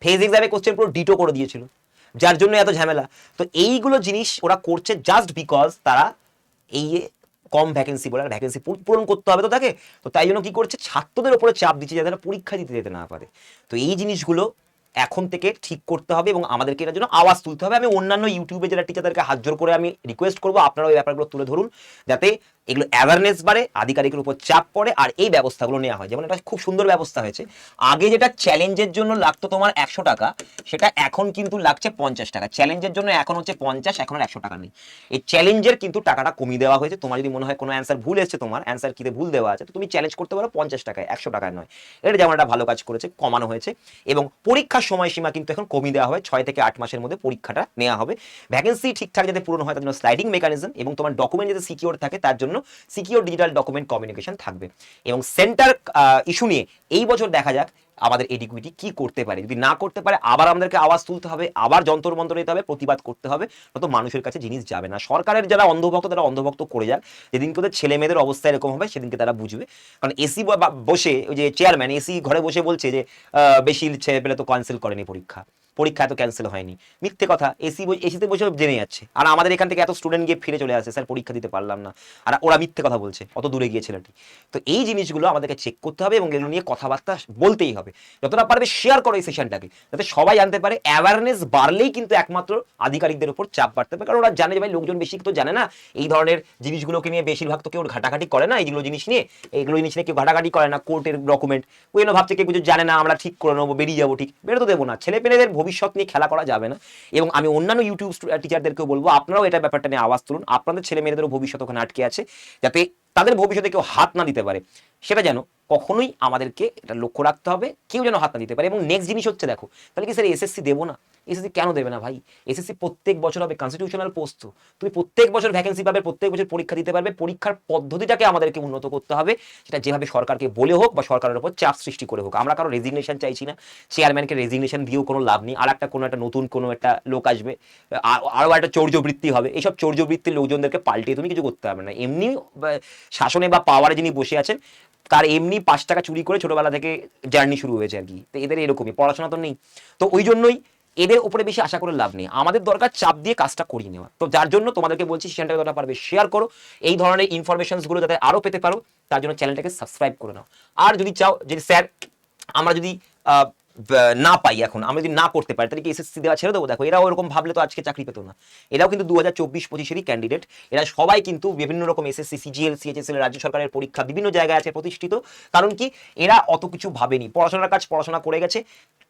Speaker 1: ফেজ এক্সামে কোশ্চেন পুরো ডিটো করে দিয়েছিল, যার জন্য এত ঝামেলা। তো এইগুলো জিনিস ওরা করছে জাস্ট বিকজ তারা এই কম ভ্যাকেন্সি বলে, ভ্যাকেন্সি পূরণ করতে হবে তো তাকে, তো তাই জন্য কি করছে, ছাত্রদের উপরে চাপ দিচ্ছে যাতে তারা পরীক্ষা দিতে যেতে না পারে। তো এই জিনিসগুলো এখন থেকে ঠিক করতে হবে এবং আমাদেরকে এটার জন্য আওয়াজ তুলতে হবে। আমি অন্যান্য ইউটিউবে যারা টিচারদেরকে হাত জোর করে আমি রিকোয়েস্ট করবো আপনারা ওই ব্যাপারগুলো তুলে ধরুন, যাতে এগুলো অ্যাওয়ারনেস বাড়ে, আধিকারিকের উপর চাপ পড়ে আর এই ব্যবস্থাগুলো নেওয়া হয়। যেমন একটা খুব সুন্দর ব্যবস্থা হয়েছে, আগে যেটা চ্যালেঞ্জের জন্য লাগতো তোমার 100 টাকা, সেটা এখন কিন্তু লাগছে 50 টাকা। চ্যালেঞ্জের জন্য এখন হচ্ছে 50, এখন আর 100 টাকা নেই। এই চ্যালেঞ্জের কিন্তু টাকাটা কমিয়ে দেওয়া হয়েছে। তোমার যদি মনে হয় কোনো অ্যান্সার ভুল এসেছে, তোমার অ্যান্সার কিতে ভুল দেওয়া আছে, তো তুমি চ্যালেঞ্জ করতে পারো 50 টাকায়, 100 টাকায় নয়। এটা যেমন একটা ভালো কাজ করেছে, কমানো হয়েছে। এবং পরীক্ষার সময়সীমা কিন্তু এখন কমিয়ে দেওয়া হবে, 6 থেকে 8 মাসের মধ্যে পরীক্ষাটা নেওয়া হবে। ভ্যাকেন্সি ঠিকঠাক যাতে পূরণ হয় তার জন্য স্লাইডিং মেকানিজম, এবং তোমার ডকুমেন্ট যাতে সিকিউর থাকে তার জন্য সিকিউর ডিজিটাল ডকুমেন্ট কমিউনিকেশন থাকবে। এবং সেন্টার ইস্যু নিয়ে এই বছর দেখা যাক আমাদের এডিকুইটি কি করতে পারে। যদি না করতে পারে আবার আমাদেরকে আওয়াজ তুলতে হবে, আবার যন্তর মন্ত্র নিতে হবে, প্রতিবাদ করতে হবে, নয়তো মানুষের কাছে জিনিস যাবে না। সরকারের যারা অন্ধভক্ত তারা অন্ধভক্ত করে যাক, যেদিনকে ওদের ছেলে মেয়েদের অবস্থা এরকম হবে সেদিনকে তারা বুঝবে। কারণ এসি বসে, ওই যে চেয়ারম্যান এসি ঘরে বসে বলছে যে বেশি ছেলে পেলে তো ক্যান্সেল করেনি পরীক্ষা, পরীক্ষা এত ক্যান্সেল হয়নি, মিথ্যে কথা। এসিতে বসে জেনে যাচ্ছে, আর আমাদের এখান থেকে এত স্টুডেন্ট গিয়ে ফিরে চলে আসে, স্যার পরীক্ষা দিতে পারলাম না, আর ওরা মিথ্যে কথা বলছে, অত দূরে গিয়ে ছেলেটি। তো এই জিনিসগুলো আমাদেরকে চেক করতে হবে এবং এগুলো নিয়ে কথাবার্তা বলতেই হবে, যতটা পারবে শেয়ার করো এই সেশনটাকে, যাতে সবাই জানতে পারে। অ্যাওয়ারনেস বাড়লেই কিন্তু একমাত্র আধিকারিকদের উপর চাপ বাড়তে পারে, কারণ ওরা জানে যে ভাই লোকজন বেশি তো জানে না এই ধরনের জিনিসগুলোকে নিয়ে, বেশিরভাগ তো কেউ ঘাটাঘাটি করে না এইগুলো জিনিস নিয়ে, এইগুলো জিনিস নিয়ে কেউ ঘাটাঘাটি করে না, কোর্টের ডকুমেন্ট ওই জন্য ভাবছে কেউ কিছু জানে না, আমরা ঠিক করে নেবো, বেরিয়ে যাবো, ঠিক বেরোতে দেবো না। ছেলে পেলেদের ভবিষ্যৎ নিয়ে খেলা করা যাবে না। এবং আমি অন্যান্য ইউটিউব টিচারদেরকেও বলবো আপনারাও এটা ব্যাপারটা নিয়ে আওয়াজ তুলুন, আপনাদের ছেলে মেয়েদেরও ভবিষ্যৎ ওখানে আটকে আছে, যাতে তাদের ভবিষ্যতে কেউ হাত না দিতে পারে, সেটা যেন কখনোই আমাদেরকে এটা লক্ষ্য রাখতে হবে, কেউ যেন হাত না দিতে পারে। এবং নেক্সট জিনিস হচ্ছে, দেখো তাহলে কি স্যার এসএসসি দেবো না? এসএসসি কেন দেবে না ভাই? এসএসসি প্রত্যেক বছর হবে, কনস্টিটিউশনাল পোস্ট, তুমি প্রত্যেক বছর ভ্যাকেন্সি পাবে, প্রত্যেক বছর পরীক্ষা দিতে পারবে। পরীক্ষার পদ্ধতিটাকে আমাদেরকে উন্নত করতে হবে, সেটা যেভাবে সরকারকে বলে হোক বা সরকারের উপর চাপ সৃষ্টি করে হোক। আমরা কারো রেজিগনেশন চাইছি না, চেয়ারম্যানকে রেজিগনেশন দিয়েও কোনো লাভ নেই, আর একটা কোনো একটা নতুন কোনো একটা লোক আসবে, আরও একটা চৌর্যবৃত্তি হবে, এইসব চৌর্যবৃত্তির লোকজনদেরকে পাল্টিয়ে তুমি কিছু করতে পারবে না। এমনি শাসনে বা পাওয়ারে যিনি বসে আছেন তার এমনি 5 টাকা চুরি করে ছোটবেলা থেকে জার্নি শুরু হয়েছে আর কি, তো এদের এরকমই, পড়াশোনা তো নেই। তো ওই জন্যই এদের উপরে বেশি আশা করে লাভ নেই, আমাদের দরকার চাপ দিয়ে কাজটা করিয়ে নেওয়া। তো যার জন্য তোমাদেরকে বলছি সেখানটাকে যতটা পারবে শেয়ার করো, এই ধরনের ইনফরমেশনসগুলো যাতে আরও পেতে পারো, তার জন্য চ্যানেলটাকে সাবস্ক্রাইব করে নাও। আর যদি চাও যে স্যার আমরা যদি না পাই, এখন আমরা যদি না করতে পারি তাহলে কি এসএসসি দেওয়া ছেড়ে দেবো? দেখো এরাও এরকম ভাবলে তো আজকে চাকরি পেতো না, এরাও কিন্তু 2024-25-এরই ক্যান্ডিডেট, এরা সবাই কিন্তু বিভিন্ন রকম এসএসসি, সিজিএল, সিএইচএসএল, রাজ্য সরকারের পরীক্ষা বিভিন্ন জায়গায় আছে প্রতিষ্ঠিত। কারণ কি, এরা অত কিছু ভাবেনি, পড়াশোনার কাজ পড়াশোনা করে গেছে,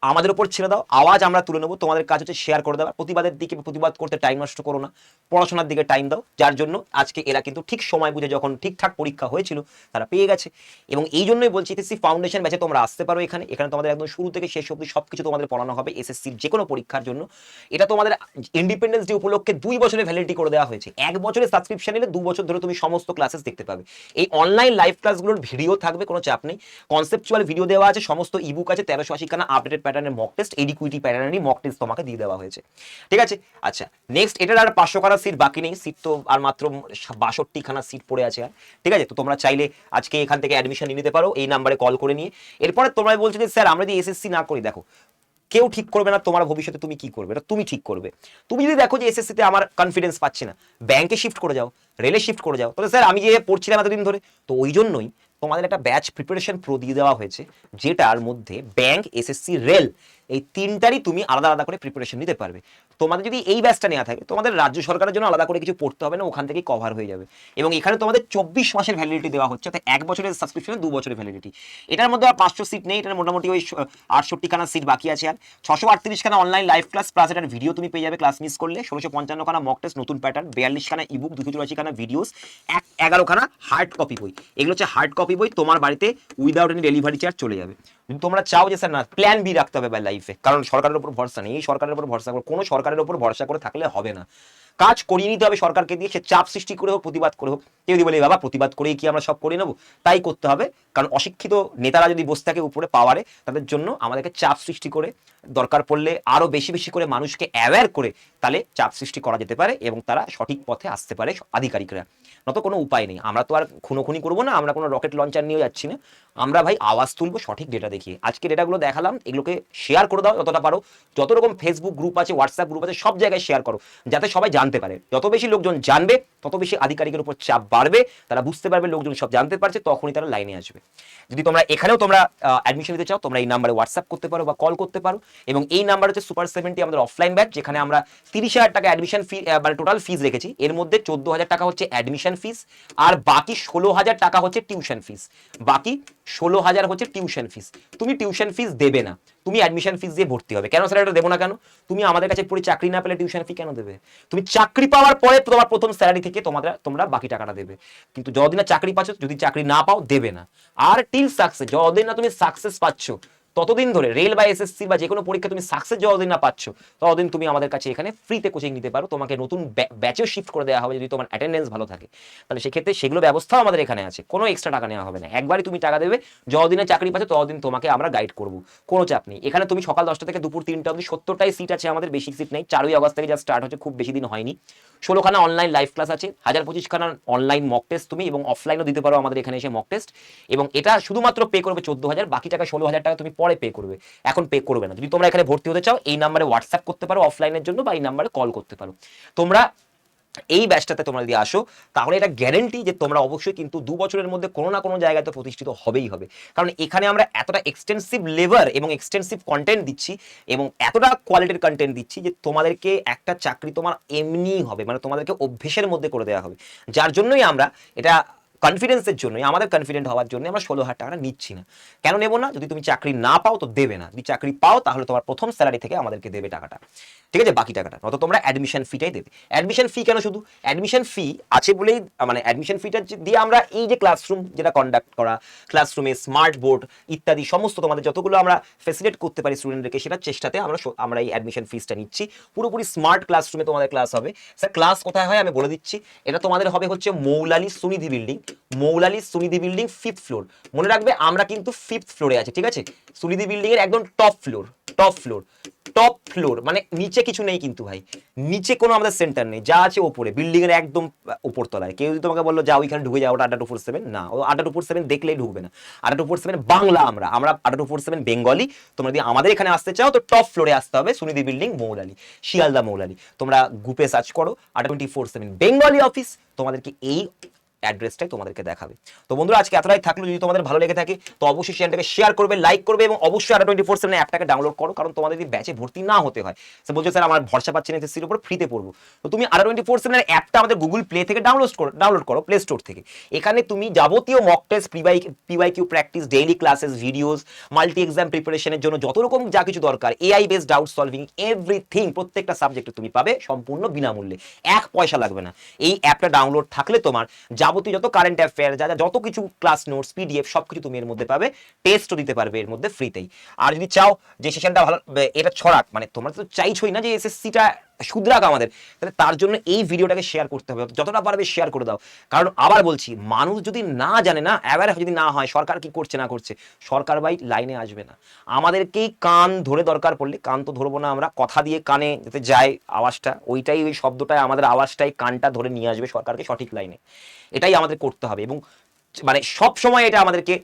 Speaker 1: আমাদের উপর ছেড়ে দাও, আওয়াজ আমরা তুলে নেবো, তোমাদের কাজ হচ্ছে শেয়ার করে দেওয়া, প্রতিবাদের দিকে প্রতিবাদ করতে টাইম নষ্ট করো না, পড়াশোনার দিকে টাইম দাও। যার জন্য আজকে এরা কিন্তু ঠিক সময় বুঝে যখন ঠিকঠাক পরীক্ষা হয়েছিল তারা পেয়ে গেছে। এবং এই জন্যই বলছি এসএসসি ফাউন্ডেশন ব্যাচে তোমরা আসতে পারো, এখানে তোমাদের একদম শুরু থেকে শেষ অবধি সবকিছু তোমাদের পড়ানো হবে এসএসসির যে কোনো পরীক্ষার জন্য। এটা তোমাদের ইন্ডিপেন্ডেন্স ডে উপলক্ষে 2 বছরের ভ্যালিডিটি করে দেওয়া হয়েছে, 1 বছরের সাবস্ক্রিপশন নিলে 2 বছর ধরে তুমি সমস্ত ক্লাসেস দেখতে পাবে। এই অনলাইন লাইভ ক্লাসগুলোর ভিডিও থাকবে, কোনো চাপ নেই, কনসেপচুয়াল ভিডিও দেওয়া আছে, সমস্ত ইবুক আছে, 1380 খানা আপডেটেড প্যাটার্নের mock test, Eduquity প্যাটার্নেরই mock test তোমাকে দিয়ে দেওয়া হয়েছে, ঠিক আছে? আচ্ছা, নেক্সট এটার আর 500 খানা সিট বাকি নেই, সিট তো আর মাত্র 62 খানা সিট পড়ে আছে আর, ঠিক আছে? তো তোমরা চাইলে আজকে এখান থেকে অ্যাডমিশন নিয়ে নিতে পারো এই নাম্বারে কল করে নিয়ে। এরপরে তোমরা বলছো যে স্যার আমরা যদি এসএসসি না করি, দেখো কেউ ঠিক করবে না তোমার ভবিষ্যতে তুমি কি করবে, এটা তুমি ঠিক করবে। তুমি যদি দেখো যে এসএসসিতে আমার কনফিডেন্স পাচ্ছি না, ব্যাংকে শিফট করে যাও, রেলে শিফট করে যাও, তাহলে স্যার আমি যে পড়ছিলাম এতদিন ধরে, তো ওই জন্যই তোমাদের একটা ব্যাচ প্রিপারেশন প্রো দিয়ে দেওয়া হয়েছে, যেটার মধ্যে ব্যাংক, এসএসসি, রেল এই তিনটারই তুমি আলাদা আলাদা করে প্রিপারেশন নিতে পারবে। তোমাদের যদি এই ব্যাচটা নেওয়া থাকে, তোমাদের রাজ্য সরকারের জন্য আলাদা করে কিছু পড়তে হবে না, ওখান থেকেই কভার হয়ে যাবে। এবং এখানে তোমাদের 24 মাসের ভ্যালিডিটি দেওয়া হচ্ছে, অর্থাৎ 1 বছরের সাবস্ক্রিপশনে 2 বছরের ভ্যালিডিটি। এটার মধ্যে আর 500 সিট নেই, এটার মোটামুটি ওই 68 খানা সিট বাকি আছে, আর 638 খানা অনলাইন লাইভ ক্লাস প্লাস এটার ভিডিও তুমি পেয়ে যাবে ক্লাস মিস করলে, 1655 খানা মক টেস্ট নতুন প্যাটার্ন, 42 খানা ইবুক, 284 খানা ভিডিওস, 11 খানা হার্ড কপি বই। এগুলো হচ্ছে হার্ড কপি বই, তোমার বাড়িতে উইদাউট এনি ডেলিভারি চার্জ চলে যাবে। যদি তোমরা চাও যে স্যার না প্ল্যান বি রাখতে হবে বা লাইফে, কারণ সরকারের উপর ভরসা নেই, এই সরকারের উপর ভরসা করে কোনো সরকারের উপর ভরসা করে থাকলে হবে না। কাজ করিয়ে নিতে হবে সরকারকে দিয়ে, সে চাপ সৃষ্টি করে হোক, প্রতিবাদ করে হোক। কেউ যদি বলে বাবা প্রতিবাদ করেই কি আমরা সব করে নেবো, তাই করতে হবে। কারণ অশিক্ষিত নেতারা যদি বসে থাকে উপরে পাওয়ারে, তাদের জন্য আমাদেরকে চাপ সৃষ্টি করে, দরকার পড়লে আরো বেশি বেশি করে মানুষকে অ্যাওয়্যার করে তাহলে চাপ সৃষ্টি করা যেতে পারে এবং তারা সঠিক পথে আসতে পারে আধিকারিকরা। নত কোনো উপায় নেই, আমরা তো আর খুনোখুনি করবো না, আমরা কোনো রকেট লঞ্চার নিয়ে যাচ্ছি না, আমরা ভাই আওয়াজ তুলবো সঠিক ডেটা দেখিয়ে। আজকে ডেটাগুলো দেখালাম, এগুলোকে শেয়ার করে দাও যতটা পারো, যত রকম ফেসবুক গ্রুপ আছে, হোয়াটসঅ্যাপ গ্রুপ আছে, সব জায়গায় শেয়ার করো, যাতে সবাই জানতে পারে। যত বেশি লোকজন জানবে তত বেশি আধিকারিকের উপর চাপ বাড়বে, তারা বুঝতে পারবে লোকজন সব জানতে পারছে, তখনই তারা লাইনে আসবে। যদি তোমরা এখানেও তোমরা অ্যাডমিশন নিতে চাও, তোমরা এই নাম্বারে হোয়াটসঅ্যাপ করতে পারো বা কল করতে পারো। এবং এই নাম্বার হচ্ছে সুপার 70 আমাদের অফলাইন ব্যাচ, যেখানে আমরা 30,000 টাকা অ্যাডমিশন ফি মানে টোটাল ফিজ রেখেছি। এর মধ্যে 14,000 টাকা হচ্ছে অ্যাডমিশন ফিস, আর বাকি 16,000 টাকা হচ্ছে টিউশন ফিস। বাকি 16,000 হচ্ছে টিউশন ফিস। তুমি টিউশন ফিস দেবে না, তুমি অ্যাডমিশন ফিস দিয়ে ভর্তি হবে। কেন স্যার এটা দেবো না কেন? তুমি আমাদের কাছে পড়ে চাকরি না পেলে টিউশন ফি কেন দেবে? তুমি চাকরি পাওয়ার পরে তোমার প্রথম স্যালারি থেকে তোমরা বাকি টাকাটা দেবে। কিন্তু যতদিন না চাকরি পাচ্ছ, যদি চাকরি না পাও দেবে না। আর টিল সাকসেস, যতদিন না তুমি সাকসেস পাচ্ছ, ততদিন ধরে রেল বা এসএসসি বা যে কোনো পরীক্ষা তুমি সাকসেস যতদিন না পাচ্ছ, ততদিন তুমি আমাদের কাছে এখানে ফ্রিতে কোচিং নিতে পারো। তোমাকে নতুন ব্যাচেও শিফট করে দেওয়া হবে যদি তোমার অ্যাটেন্ডেন্স ভালো থাকে। তাহলে সেক্ষেত্রে সেগুলো ব্যবস্থাও আমাদের এখানে আছে, কোনো এক্সট্রা টাকা নেওয়া হবে না। একবারই তুমি টাকা দেবে, যতদিনে চাকরি পাচ্ছ ততদিন তোমাকে আমরা গাইড করবো, কোনো চাপ নেই। এখানে তুমি সকাল 10টা থেকে দুপুর 3টা অবধি 70টাই সিট আছে আমাদের, বেশি সিট নেই। 4ই আগস্ট থেকে যা স্টার্ট হচ্ছে, খুব বেশি দিন হয়নি। 16খানা অনলাইন লাইভ ক্লাস আছে, 1025খানা অনলাইন মক টেস্ট তুমি এবং অফলাইনও দিতে পারো আমাদের এখানে এসে মক টেস্ট। এবং এটা শুধুমাত্র পে করবে 14,000, বাকি টাকা 16,000 টাকা তুমি পরে পে করবে, এখন পে করবে না। যদি তোমরা এখানে ভর্তি হতে চাও, এই নাম্বারে হোয়াটসঅ্যাপ করতে পারো অফলাইনের জন্য, বা এই নাম্বারে কল করতে পারো। তোমরা এই ব্যাচটাতে তোমরা যদি আসো, তাহলে এটা গ্যারেন্টি যে তোমরা অবশ্যই কিন্তু 2 বছরের মধ্যে কোনো না কোনো জায়গায় তো প্রতিষ্ঠিত হবেই হবে। কারণ এখানে আমরা এতটা এক্সটেন্সিভ লেবার এবং এক্সটেন্সিভ কন্টেন্ট দিচ্ছি এবং এতটা কোয়ালিটির কন্টেন্ট দিচ্ছি যে তোমাদেরকে একটা চাকরি তোমার এমনিই হবে, মানে তোমাদেরকে অভ্যেসের মধ্যে করে দেওয়া হবে। যার জন্যই আমরা এটা কনফিডেন্সের জন্যই, আমাদের কনফিডেন্ট হওয়ার জন্য আমরা 16,000 টাকাটা নিচ্ছি না। কেন নেবো না? যদি তুমি চাকরি না পাও তো দেবে না, যদি চাকরি পাও তাহলে তোমার প্রথম স্যালারি থেকে আমাদেরকে দেবে টাকাটা, ঠিক আছে, বাকি টাকাটা। নয়তো তোমরা অ্যাডমিশন ফিটাই দেবে। অ্যাডমিশন ফি কেন? শুধু অ্যাডমিশন ফি আছে বলেই, মানে অ্যাডমিশন ফিটা দিয়ে আমরা এই যে ক্লাসরুম যেটা কন্ডাক্ট করা, ক্লাসরুমে স্মার্ট বোর্ড ইত্যাদি সমস্ত তোমাদের যতগুলো আমরা ফেসিলিটেট করতে পারি স্টুডেন্টদেরকে, সেটার চেষ্টাতে আমরা এই অ্যাডমিশন ফিসটা নিচ্ছি। পুরোপুরি স্মার্ট ক্লাসরুমে তোমাদের ক্লাস হবে। স্যার ক্লাস কোথায় হয় আমি বলে দিচ্ছি। এটা তোমাদের হবে হচ্ছে Moulali Sunidhi building, Moulali Sunidhi building 5th floor. মনে রাখবে আমরা কিন্তু 5th ফ্লোরে আছি, ঠিক আছে? সুনিধি বিল্ডিং এর একদম top floor, top floor, top floor, মানে নিচে কিছু নেই কিন্তু ভাই, নিচে কোনো আমাদের সেন্টার নেই, যা আছে ওপরে বিল্ডিং এর একদম উপর তলায়। কেউ যদি তোমাকে বললো যাও ওইখানে ঢুকে যাও, ওটা 8247, না, ও 8247 দেখলেই ঢুকবে না। 8247 বাংলা, আমরা 8247 বেঙ্গলি। তোমরা যদি আমাদের এখানে আসতে চাও তো টপ ফ্লোরে আসতে হবে, সুনিধি বিল্ডিং মৌলালী, শিয়ালদা মৌলালী। তোমরা গ্রুপে সার্চ করো 8247 বেঙ্গলি অফিস, তোমাদেরকে এই অ্যাড্রেসটাই তোমাদেরকে দেখাবে। তো বন্ধুরা আজকে এতটাই থাকলো, যদি তোমাদের ভালো লেগে থাকে তো অবশ্যই চ্যানেলটাকে শেয়ার করবে, লাইক করবে এবং অবশ্যই 24/7 অ্যাপটাকে ডাউনলোড করো। কারণ তোমাদের যদি ব্যাচে ভর্তি না হতে হয়, সে বলছো স্যার আমার ভরসা পাচ্ছি না এসএসসির উপর, ফ্রিতে পড়বো, তো তুমি 24/7 অ্যাপটা আমাদের গুগল প্লে থেকে ডাউনলোড করো, প্লে স্টোর থেকে। এখানে তুমি যাবতীয় mock test, PYQ practice, daily classes, videos, multi exam প্রিপারেশনের জন্য যত রকম যা কিছু দরকার, AI based doubt solving, everything প্রত্যেকটা সাবজেক্টে তুমি পাবে সম্পূর্ণ বিনামূল্যে, 1 পয়সা লাগবে না। এই অ্যাপটা ডাউনলোড থাকলে তোমার যাবতীয় যত কারেন্ট অ্যাফেয়ার, যত কিছু ক্লাস নোটস, পিডিএফ সবকিছু তুমি এর মধ্যে পাবে, টেস্টও দিতে পারবে এর মধ্যে ফ্রিতেই। আর যদি চাও যে সেশনটা ভালো এটা ছড়াক, মানে তোমরা তো চাইছোই না যে এসএসসিটা শুধরাক আমাদের, তাহলে তার জন্য এই ভিডিওটাকে শেয়ার করতে হবে, যতটা পারবে শেয়ার করে দাও। কারণ আবার বলছি, মানুষ যদি না জানে না, অ্যাওয়্যার যদি না হয় সরকার কি করছে না করছে, সরকার ভাই লাইনে আসবে না। আমাদেরকেই কান ধরে, দরকার পড়লে, কান তো ধরবো না আমরা, কথা দিয়ে কানে যাতে যায় আওয়াজটা, ওইটাই, ওই শব্দটাই, আমাদের আওয়াজটাই কানটা ধরে নিয়ে আসবে সরকারকে সঠিক লাইনে। এটাই আমাদের করতে হবে এবং মানে সব সময় এটা আমাদেরকে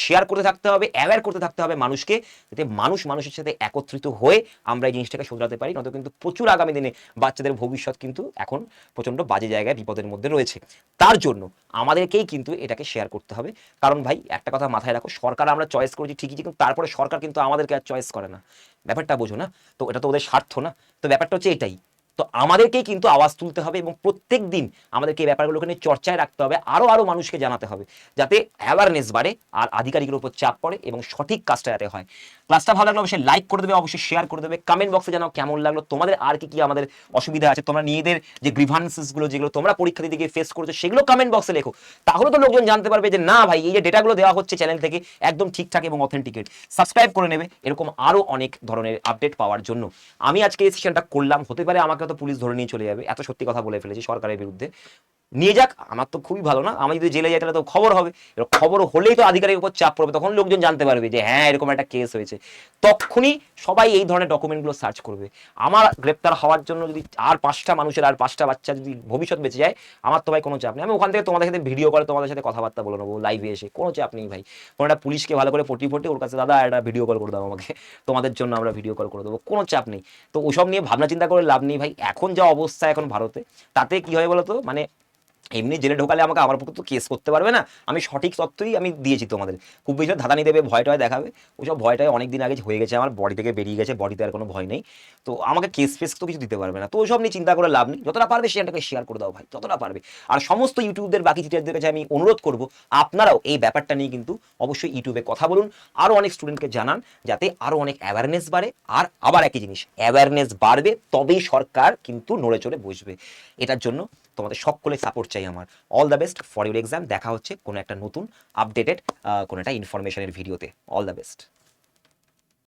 Speaker 1: শেয়ার করতে থাকতে হবে, অ্যাওয়্যার করতে থাকতে হবে মানুষকে, যাতে মানুষের সাথে একত্রিত হয়ে আমরা এই জিনিসটাকে শুধরাতে পারি। নয়তো কিন্তু প্রচুর আগামী দিনে বাচ্চাদের ভবিষ্যৎ কিন্তু এখন প্রচন্ড বাজে জায়গায়, বিপদের মধ্যে রয়েছে। তার জন্য আমাদেরকেই কিন্তু এটাকে শেয়ার করতে হবে। কারণ ভাই একটা কথা মাথায় রাখো, সরকার আমরা চয়েস করেছি ঠিকই, কিন্তু তারপরে সরকার কিন্তু আমাদেরকে আর চয়েস করে না, ব্যাপারটা বোঝো না? তো এটা তো ওদের স্বার্থ না, তো ব্যাপারটা হচ্ছে এটাই। তো আমাদেরকেই কিন্তু আওয়াজ তুলতে হবে এবং প্রত্যেক দিন আমাদেরকে এই ব্যাপারগুলোকে নিয়ে চর্চায় রাখতে হবে, আরো মানুষকে জানাতে হবে, যাতে অ্যাওয়ারনেস বাড়ে আর আধিকারিকের উপর চাপ পড়ে এবং সঠিক কাজটা যাতে হয়। ক্লাসটা ভালো লাগলো অবশ্যই লাইক করে দেবে, অবশ্যই শেয়ার করে দেবে, কমেন্ট বক্সে জানাও কেমন লাগলো, তোমাদের আর কি আমাদের অসুবিধা আছে, তোমরা নিজেদের যে গ্রিভান্সেসগুলো যেগুলো তোমরা পরীক্ষা দিতে গিয়ে ফেস করেছো সেগুলো কমেন্ট বক্সে লেখো। তাহলে তো লোকজন জানতে পারবে যে না ভাই এই যে ডেটাগুলো দেওয়া হচ্ছে চ্যানেল থেকে একদম ঠিকঠাক এবং অথেন্টিকেট। সাবস্ক্রাইব করে নেবে এরকম আরো অনেক ধরনের আপডেট পাওয়ার জন্য। আমি আজকে এই সেশনটা করলাম, হতে পারে আমাকে তো পুলিশ ধরে নিয়ে চলে যাবে, এত সত্যি কথা বলে ফেলেছি সরকারের বিরুদ্ধে। নিয়ে যাক, আমার তো খুবই ভালো না, আমি যদি জেলে যাই তাহলে তো খবর হবে, এবার খবর হলেই তো আধিকারিকের উপর চাপ পড়বে, তখন লোকজন জানতে পারবে যে হ্যাঁ এরকম একটা কেস হয়েছে, তখনই সবাই এই ধরনের ডকুমেন্টগুলো সার্চ করবে। আমার গ্রেপ্তার হওয়ার জন্য যদি আর 5টা মানুষের, আর 5টা বাচ্চা যদি ভবিষ্যৎ বেঁচে যায়, আমার তো ভাই কোনো চাপ নেই, আমি ওখান থেকে তোমাদের সাথে ভিডিও করে তোমাদের সাথে কথাবার্তা বলে নেবো লাইভে এসে, কোনো চাপ নেই ভাই। কোনো একটা পুলিশকে ভালো করে পটি ওর কাছে, দাদা একটা ভিডিও কল করে দাও আমাকে, তোমাদের জন্য আমরা ভিডিও কল করে দেবো, কোনো চাপ নেই। তো ওসব নিয়ে ভাবনা চিন্তা করে লাভ নেই ভাই, এখন যা অবস্থা এখন ভারতে, তাতে কি হয় বলো তো, মানে এমনি জেলে ঢোকালে আমাকে, আমার পক্ষে তো কেস করতে পারবে না, আমি সঠিক তথ্যই আমি দিয়েছি তোমাদের, খুব বেশি ধাঁধানি দেবে, ভয় টয় দেখাবে, ওইসব ভয়টায় অনেক দিন আগে হয়ে গেছে, আমার বডি থেকে বেরিয়ে গেছে, বডিতে আর কোনো ভয় নেই, তো আমাকে কেস ফেস তো কিছু দিতে পারবে না, তো ওইসব নিয়ে চিন্তা করে লাভ নেই, যতটা পারবে সেটাকে শেয়ার করে দাও ভাই, যতটা পারবে। আর সমস্ত ইউটিউবদের বাকি টিচারদের কাছে আমি অনুরোধ করব, আপনারাও এই ব্যাপারটা নিয়ে কিন্তু অবশ্যই ইউটিউবে কথা বলুন, আরও অনেক স্টুডেন্টকে জানান, যাতে আরও অনেক অ্যাওয়ারনেস বাড়ে। আর আবার একই জিনিস, অ্যাওয়ারনেস বাড়বে তবেই সরকার কিন্তু নড়ে চড়ে বসবে, এটার জন্য তোমাদের সকলের সাপোর্ট চাই আমার। All the best for your exam, দেখা হচ্ছে কোনো একটা নতুন আপডেটেড কোনো একটা ইনফরমেশনের ভিডিওতে। All the best.